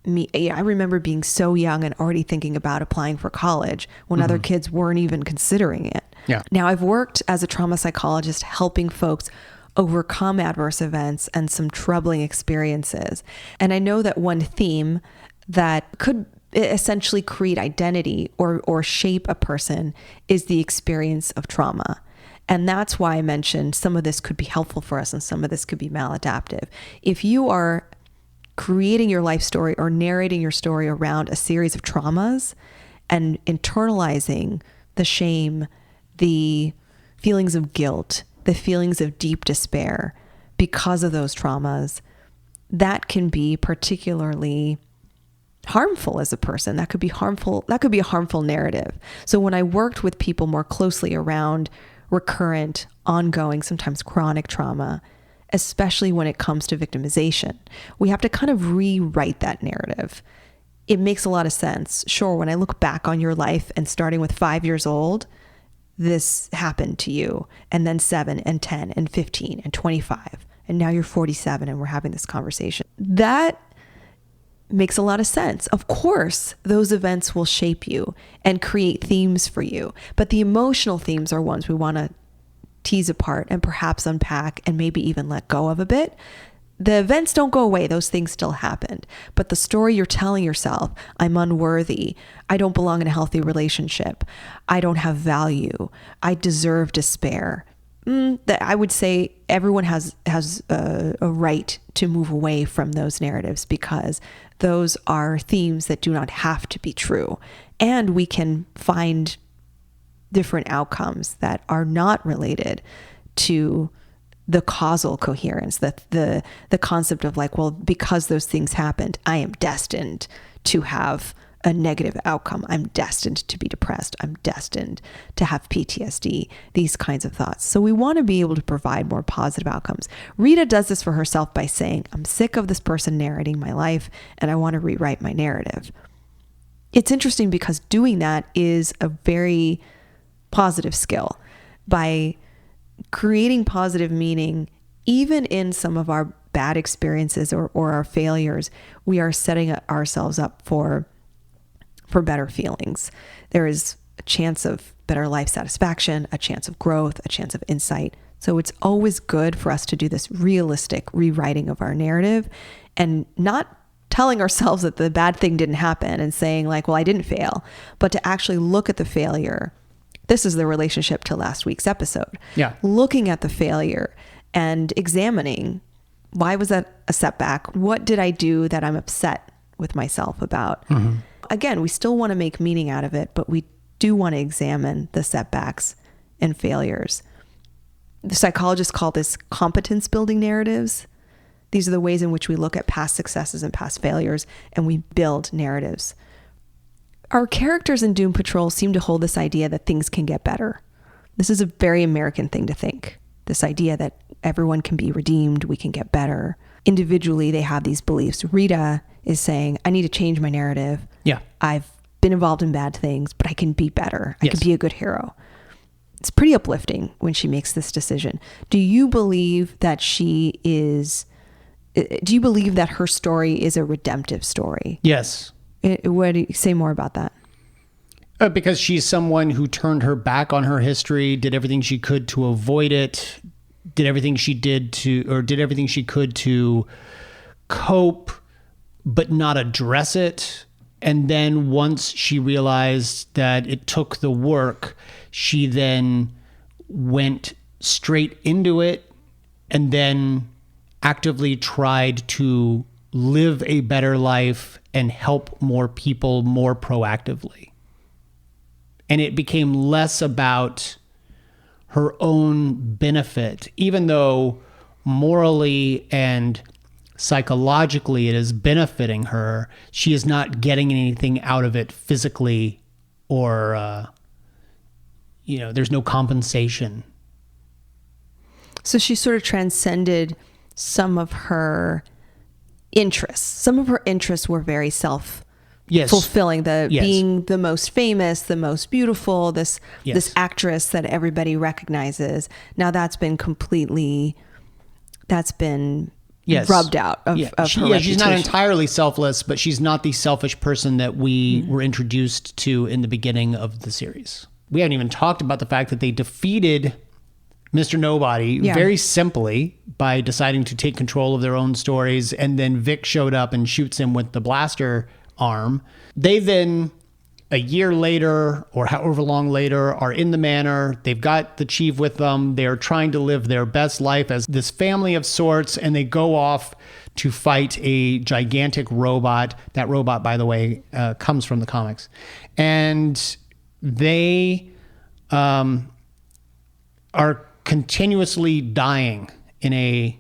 me. I remember being so young and already thinking about applying for college when other kids weren't even considering it. Yeah. Now, I've worked as a trauma psychologist helping folks overcome adverse events and some troubling experiences. And I know that one theme that could essentially create identity or shape a person is the experience of trauma. And that's why I mentioned some of this could be helpful for us and some of this could be maladaptive. If you are creating your life story or narrating your story around a series of traumas and internalizing the shame, the feelings of guilt, the feelings of deep despair because of those traumas, that can be particularly harmful as a person. That could be harmful. That could be a harmful narrative. So when I worked with people more closely around recurrent, ongoing, sometimes chronic trauma, especially when it comes to victimization, we have to kind of rewrite that narrative. It makes a lot of sense. Sure, when I look back on your life and starting with 5 years old, this happened to you, and then 7 and 10 and 15 and 25, and now you're 47 and we're having this conversation. That makes a lot of sense. Of course, those events will shape you and create themes for you, but the emotional themes are ones we want to tease apart and perhaps unpack and maybe even let go of a bit. The events don't go away. Those things still happened. But the story you're telling yourself, I'm unworthy, I don't belong in a healthy relationship, I don't have value, I deserve despair. That I would say everyone has a right to move away from those narratives because those are themes that do not have to be true. And we can find different outcomes that are not related to the causal coherence, the concept of like, well, because those things happened, I am destined to have a negative outcome. I'm destined to be depressed. I'm destined to have PTSD, these kinds of thoughts. So we want to be able to provide more positive outcomes. Rita does this for herself by saying, I'm sick of this person narrating my life and I want to rewrite my narrative. It's interesting because doing that is a very positive skill. By creating positive meaning, even in some of our bad experiences or our failures, we are setting ourselves up for better feelings. There is a chance of better life satisfaction, a chance of growth, a chance of insight. So it's always good for us to do this realistic rewriting of our narrative and not telling ourselves that the bad thing didn't happen and saying like, well, I didn't fail, but to actually look at the failure. This is the relationship to last week's episode. Yeah. Looking at the failure and examining, why was that a setback? What did I do that I'm upset with myself about? Mm-hmm. Again, we still want to make meaning out of it, but we do want to examine the setbacks and failures. The psychologists call this competence building narratives. These are the ways in which we look at past successes and past failures, and we build narratives. Our characters in Doom Patrol seem to hold this idea that things can get better. This is a very American thing to think. This idea that everyone can be redeemed, we can get better. Individually, they have these beliefs. Rita is saying, I need to change my narrative. Yeah. I've been involved in bad things, but I can be better. I can be a good hero. It's pretty uplifting when she makes this decision. Do you believe that her story is a redemptive story? Yes. What do you say more about that? Because she's someone who turned her back on her history, did everything she could to avoid it, did everything she could to cope, but not address it. And then once she realized that it took the work, she then went straight into it and then actively tried to live a better life and help more people more proactively. And it became less about her own benefit, even though morally and psychologically it is benefiting her. She is not getting anything out of it physically, or there's no compensation. So she sort of transcended some of her interests. Some of her interests were very fulfilling, being the most famous, the most beautiful, this actress that everybody recognizes. Now that's been rubbed out of her reputation. She's not entirely selfless, but she's not the selfish person that we were introduced to in the beginning of the series. We haven't even talked about the fact that they defeated Mr. Nobody very simply by deciding to take control of their own stories, and then Vic showed up and shoots him with the blaster arm. They then, a year later or however long later, are in the manor. They've got the chief with them. They're trying to live their best life as this family of sorts, and they go off to fight a gigantic robot. That robot, by the way, comes from the comics. And they are continuously dying in a,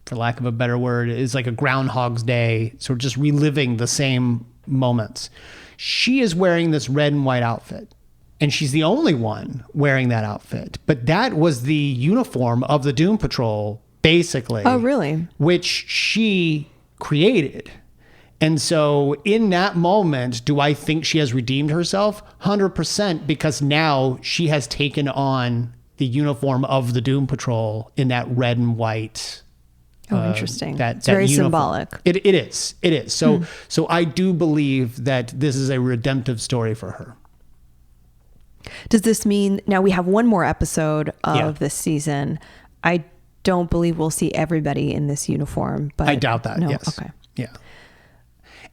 for lack of a better word, is like a Groundhog's Day, sort of just reliving the same moments. She is wearing this red and white outfit, and she's the only one wearing that outfit. But that was the uniform of the Doom Patrol, basically. Oh, really? Which she created. And so in that moment, do I think she has redeemed herself? 100%, because now she has taken on the uniform of the Doom Patrol in that red and white. Oh, interesting. It's very uniform. symbolic. It is. So I do believe that this is a redemptive story for her. Does this mean now we have one more episode of this season? I don't believe we'll see everybody in this uniform, but I doubt that. No? Yes. Okay. Yeah.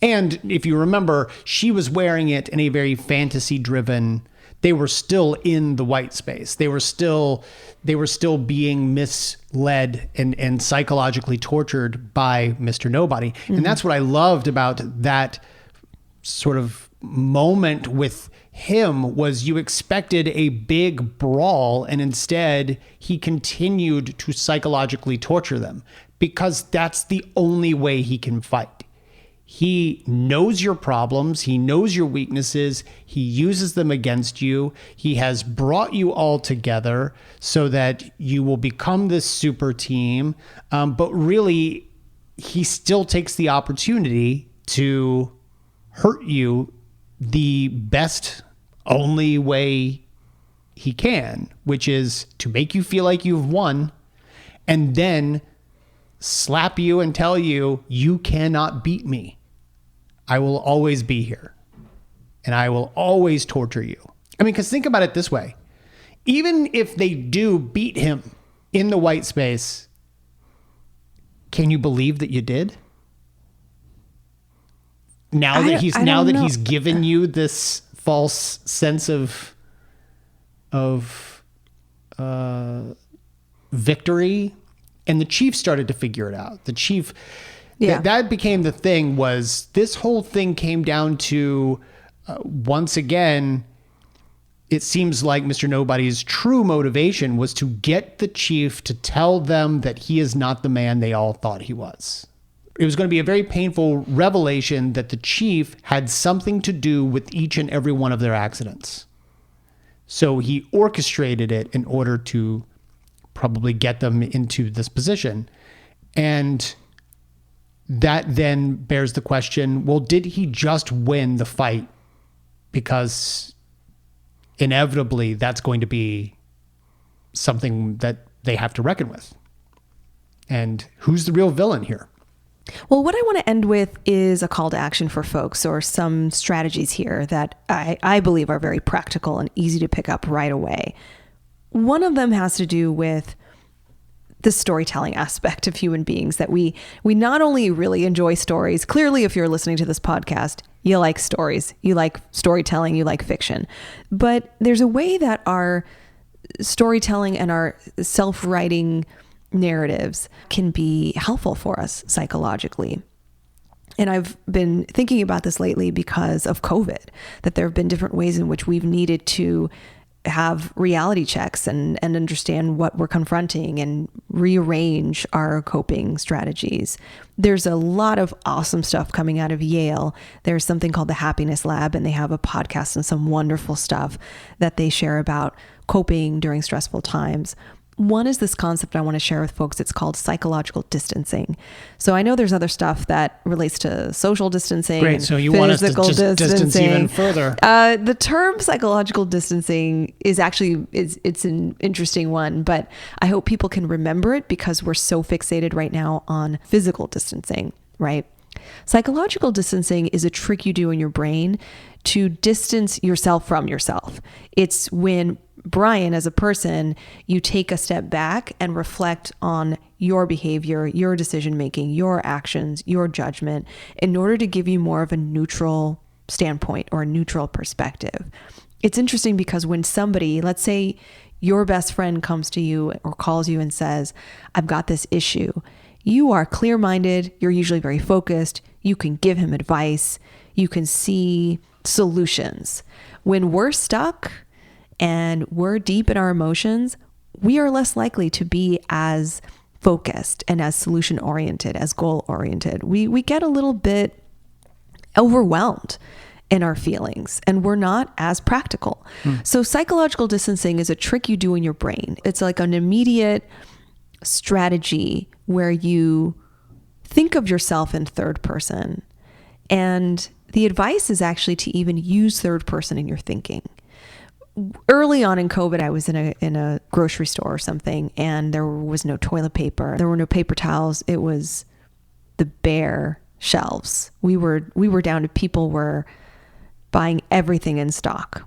And if you remember, she was wearing it in a very fantasy-driven. They were still in the white space. They were still being misled and psychologically tortured by Mr. Nobody. Mm-hmm. And that's what I loved about that sort of moment with him, was you expected a big brawl, and instead he continued to psychologically torture them, because that's the only way he can fight. He knows your problems. He knows your weaknesses. He uses them against you. He has brought you all together so that you will become this super team. But really, he still takes the opportunity to hurt you the best, only way he can, which is to make you feel like you've won, and then slap you and tell you, you cannot beat me. I will always be here, and I will always torture you. I mean, because think about it this way. Even if they do beat him in the white space, can you believe that you did? Now that he's given you this false sense of victory, and the chief started to figure it out. The chief... Yeah. That became the thing. Was this whole thing came down to, once again, it seems like Mr. Nobody's true motivation was to get the chief to tell them that he is not the man they all thought he was. It was going to be a very painful revelation that the chief had something to do with each and every one of their accidents. So he orchestrated it in order to probably get them into this position. And that then bears the question, well, did he just win the fight? Because inevitably that's going to be something that they have to reckon with. And who's the real villain here? Well, what I want to end with is a call to action for folks, or some strategies here that I believe are very practical and easy to pick up right away. One of them has to do with the storytelling aspect of human beings, that we not only really enjoy stories. Clearly, if you're listening to this podcast, You like stories, you like storytelling, you like fiction. But there's a way that our storytelling and our self-writing narratives can be helpful for us psychologically. And I've been thinking about this lately because of COVID, that there have been different ways in which we've needed to have reality checks and understand what we're confronting and rearrange our coping strategies. There's a lot of awesome stuff coming out of Yale. There's something called the Happiness Lab, and they have a podcast and some wonderful stuff that they share about coping during stressful times. One is this concept I want to share with folks. It's called psychological distancing. So I know there's other stuff that relates to social distancing. Great. So you want us to just distance even further. The term psychological distancing is actually, it's an interesting one, but I hope people can remember it because we're so fixated right now on physical distancing, right? Psychological distancing is a trick you do in your brain to distance yourself from yourself. It's when, Brian, as a person, you take a step back and reflect on your behavior, your decision-making, your actions, your judgment, in order to give you more of a neutral standpoint or a neutral perspective. It's interesting because when somebody, let's say your best friend comes to you or calls you and says, I've got this issue, you are clear-minded, you're usually very focused, you can give him advice, you can see solutions. When we're stuck and we're deep in our emotions, we are less likely to be as focused and as solution-oriented, as goal-oriented. We get a little bit overwhelmed in our feelings and we're not as practical. So psychological distancing is a trick you do in your brain. It's like an immediate strategy where you think of yourself in third person. And the advice is actually to even use third person in your thinking. Early on in COVID, I was in a grocery store or something, and there was no toilet paper. There were no paper towels. It was the bare shelves. We were down to people were buying everything in stock.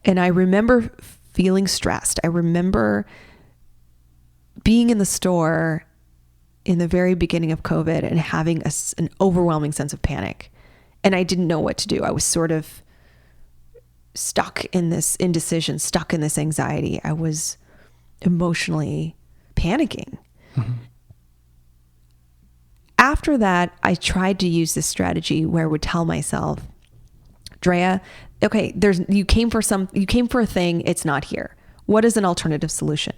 And I remember feeling stressed. I remember being in the store in the very beginning of COVID and having an overwhelming sense of panic. And I didn't know what to do. I was sort of stuck in this indecision, stuck in this anxiety. I was emotionally panicking. Mm-hmm. After that, I tried to use this strategy where I would tell myself, Drea, okay, you came for a thing, it's not here. What is an alternative solution?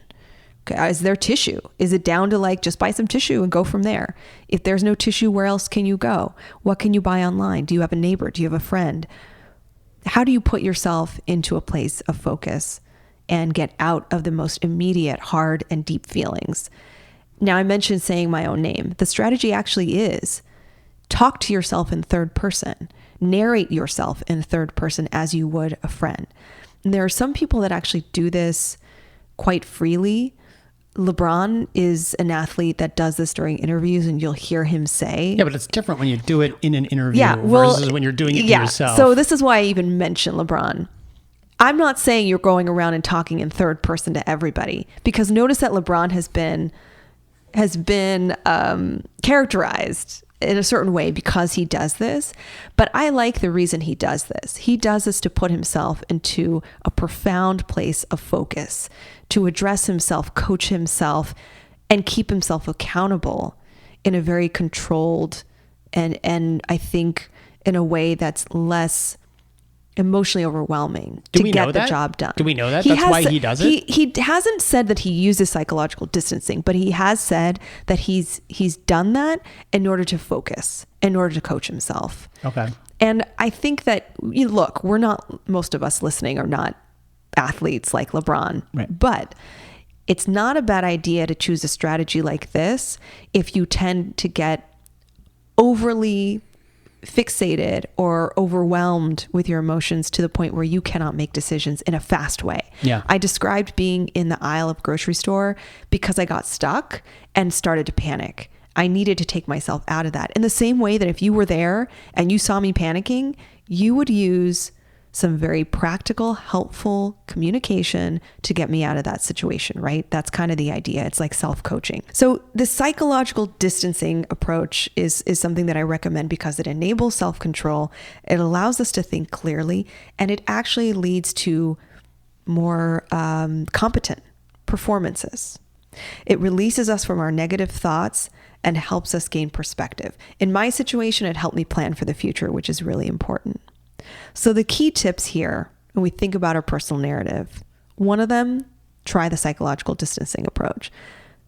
Okay, is there tissue? Is it down to like just buy some tissue and go from there? If there's no tissue, where else can you go? What can you buy online? Do you have a neighbor? Do you have a friend? How do you put yourself into a place of focus and get out of the most immediate, hard, and deep feelings? Now, I mentioned saying my own name. The strategy actually is talk to yourself in third person. Narrate yourself in third person as you would a friend. And there are some people that actually do this quite freely. LeBron is an athlete that does this during interviews, and you'll hear him say... Yeah, but it's different when you do it in an interview versus when you're doing it to yourself. So this is why I even mentioned LeBron. I'm not saying you're going around and talking in third person to everybody, because notice that LeBron has been characterized in a certain way because he does this. But I like the reason he does this. He does this to put himself into a profound place of focus, to address himself, coach himself, and keep himself accountable in a very controlled and I think in a way that's less emotionally overwhelming to get the job done. Do we know that? That's why he does it? He hasn't said that he uses psychological distancing, but he has said that he's done that in order to focus, in order to coach himself. Okay. And I think that, look, most of us listening are not athletes like LeBron, right. But it's not a bad idea to choose a strategy like this if you tend to get overly fixated or overwhelmed with your emotions to the point where you cannot make decisions in a fast way. Yeah. I described being in the aisle of grocery store because I got stuck and started to panic. I needed to take myself out of that. In the same way that if you were there and you saw me panicking, you would use some very practical, helpful communication to get me out of that situation, right? That's kind of the idea. It's like self-coaching. So the psychological distancing approach is something that I recommend because it enables self-control. It allows us to think clearly, and it actually leads to more competent performances. It releases us from our negative thoughts and helps us gain perspective. In my situation, it helped me plan for the future, which is really important. So the key tips here, when we think about our personal narrative, one of them, try the psychological distancing approach.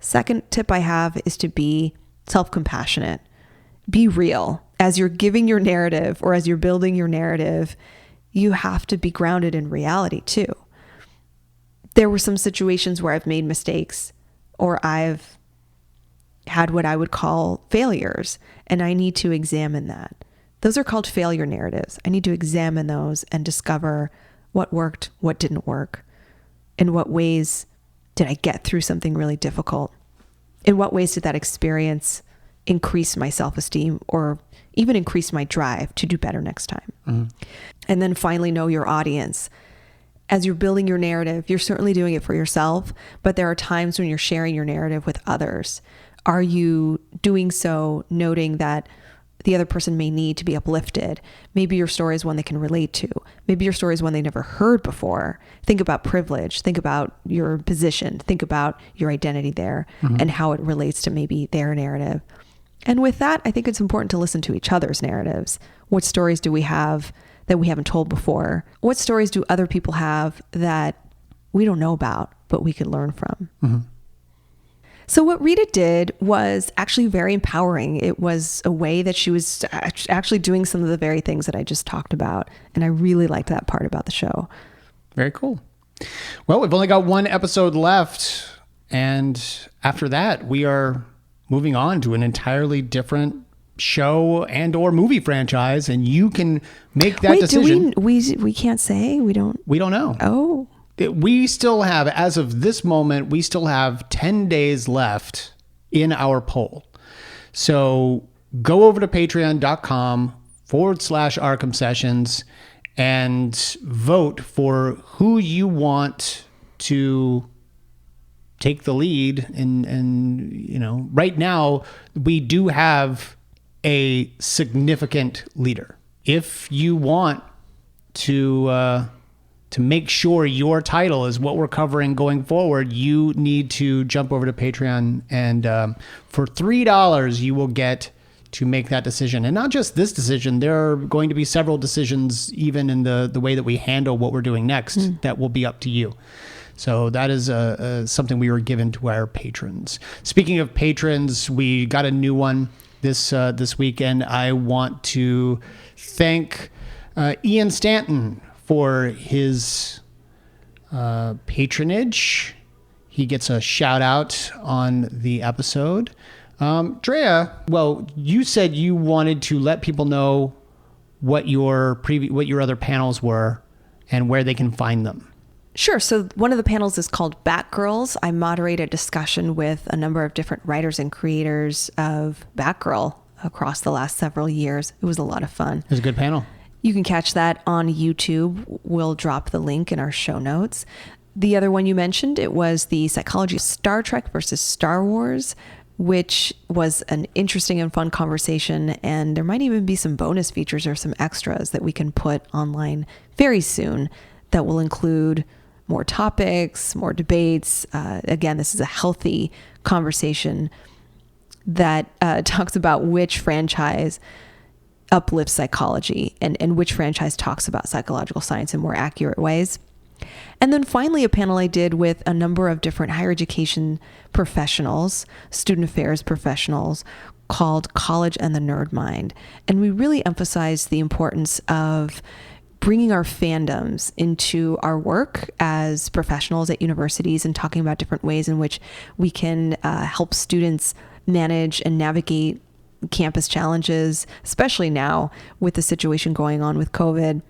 Second tip I have is to be self-compassionate. Be real. As you're giving your narrative or as you're building your narrative, you have to be grounded in reality too. There were some situations where I've made mistakes or I've had what I would call failures, and I need to examine that. Those are called failure narratives. I need to examine those and discover what worked, what didn't work. In what ways did I get through something really difficult? In what ways did that experience increase my self-esteem or even increase my drive to do better next time? Mm-hmm. And then finally, know your audience. As you're building your narrative, you're certainly doing it for yourself, but there are times when you're sharing your narrative with others. Are you doing so noting that the other person may need to be uplifted? Maybe your story is one they can relate to. Maybe your story is one they never heard before. Think about privilege. Think about your position. Think about your identity there and how it relates to maybe their narrative. And with that, I think it's important to listen to each other's narratives. What stories do we have that we haven't told before? What stories do other people have that we don't know about, but we could learn from? Mm-hmm. So what Rita did was actually very empowering. It was a way that she was actually doing some of the very things that I just talked about. And I really liked that part about the show. Very cool. Well, we've only got one episode left. And after that, we are moving on to an entirely different show and or movie franchise. And you can make that decision. We can't say? We don't know. Oh. We still have, as of this moment, we still have 10 days left in our poll. So go over to patreon.com/Arkham Sessions and vote for who you want to take the lead. And you know, right now we do have a significant leader. If you want to make sure your title is what we're covering going forward, you need to jump over to Patreon. And for $3, you will get to make that decision. And not just this decision, there are going to be several decisions, even in the way that we handle what we're doing next, that will be up to you. So that is something we were given to our patrons. Speaking of patrons, we got a new one this weekend. I want to thank Ian Stanton for his patronage. He gets a shout out on the episode. Drea, well, you said you wanted to let people know what your other panels were and where they can find them. Sure. So one of the panels is called Batgirls. I moderate a discussion with a number of different writers and creators of Batgirl across the last several years. It was a lot of fun. It was a good panel. You can catch that on YouTube. We'll drop the link in our show notes. The other one you mentioned, it was the psychology of Star Trek versus Star Wars, which was an interesting and fun conversation. And there might even be some bonus features or some extras that we can put online very soon that will include more topics, more debates. Again, this is a healthy conversation that talks about which franchise uplifts psychology and which franchise talks about psychological science in more accurate ways. And then finally, a panel I did with a number of different higher education professionals, student affairs professionals, called College and the Nerd Mind. And we really emphasized the importance of bringing our fandoms into our work as professionals at universities and talking about different ways in which we can help students manage and navigate campus challenges, especially now with the situation going on with COVID,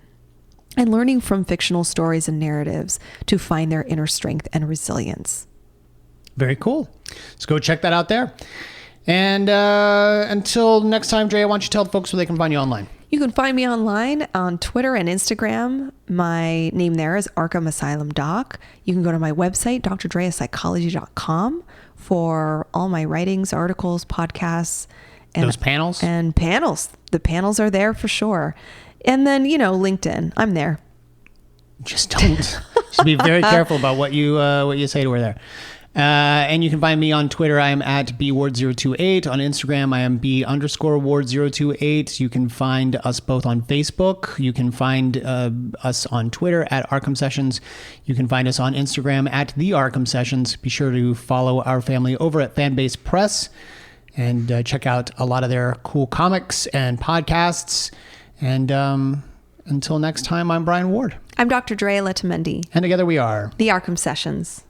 and learning from fictional stories and narratives to find their inner strength and resilience. Very cool. Let's go check that out there. And until next time, Dre, why don't you tell the folks where they can find you online? You can find me online on Twitter and Instagram. My name there is Arkham Asylum Doc. You can go to my website, drdreapsychology.com, for all my writings, articles, podcasts. And, those panels? And panels. The panels are there for sure. And then, LinkedIn. I'm there. Just be very careful about what you say to her there. And you can find me on Twitter. I am at bward028. On Instagram, I am b_ward028. You can find us both on Facebook. You can find us on Twitter at Arkham Sessions. You can find us on Instagram at the Arkham Sessions. Be sure to follow our family over at Fanbase Press and check out a lot of their cool comics and podcasts. And until next time, I'm Brian Ward. I'm Dr. Drea Letamendi. And together we are the Arkham Sessions.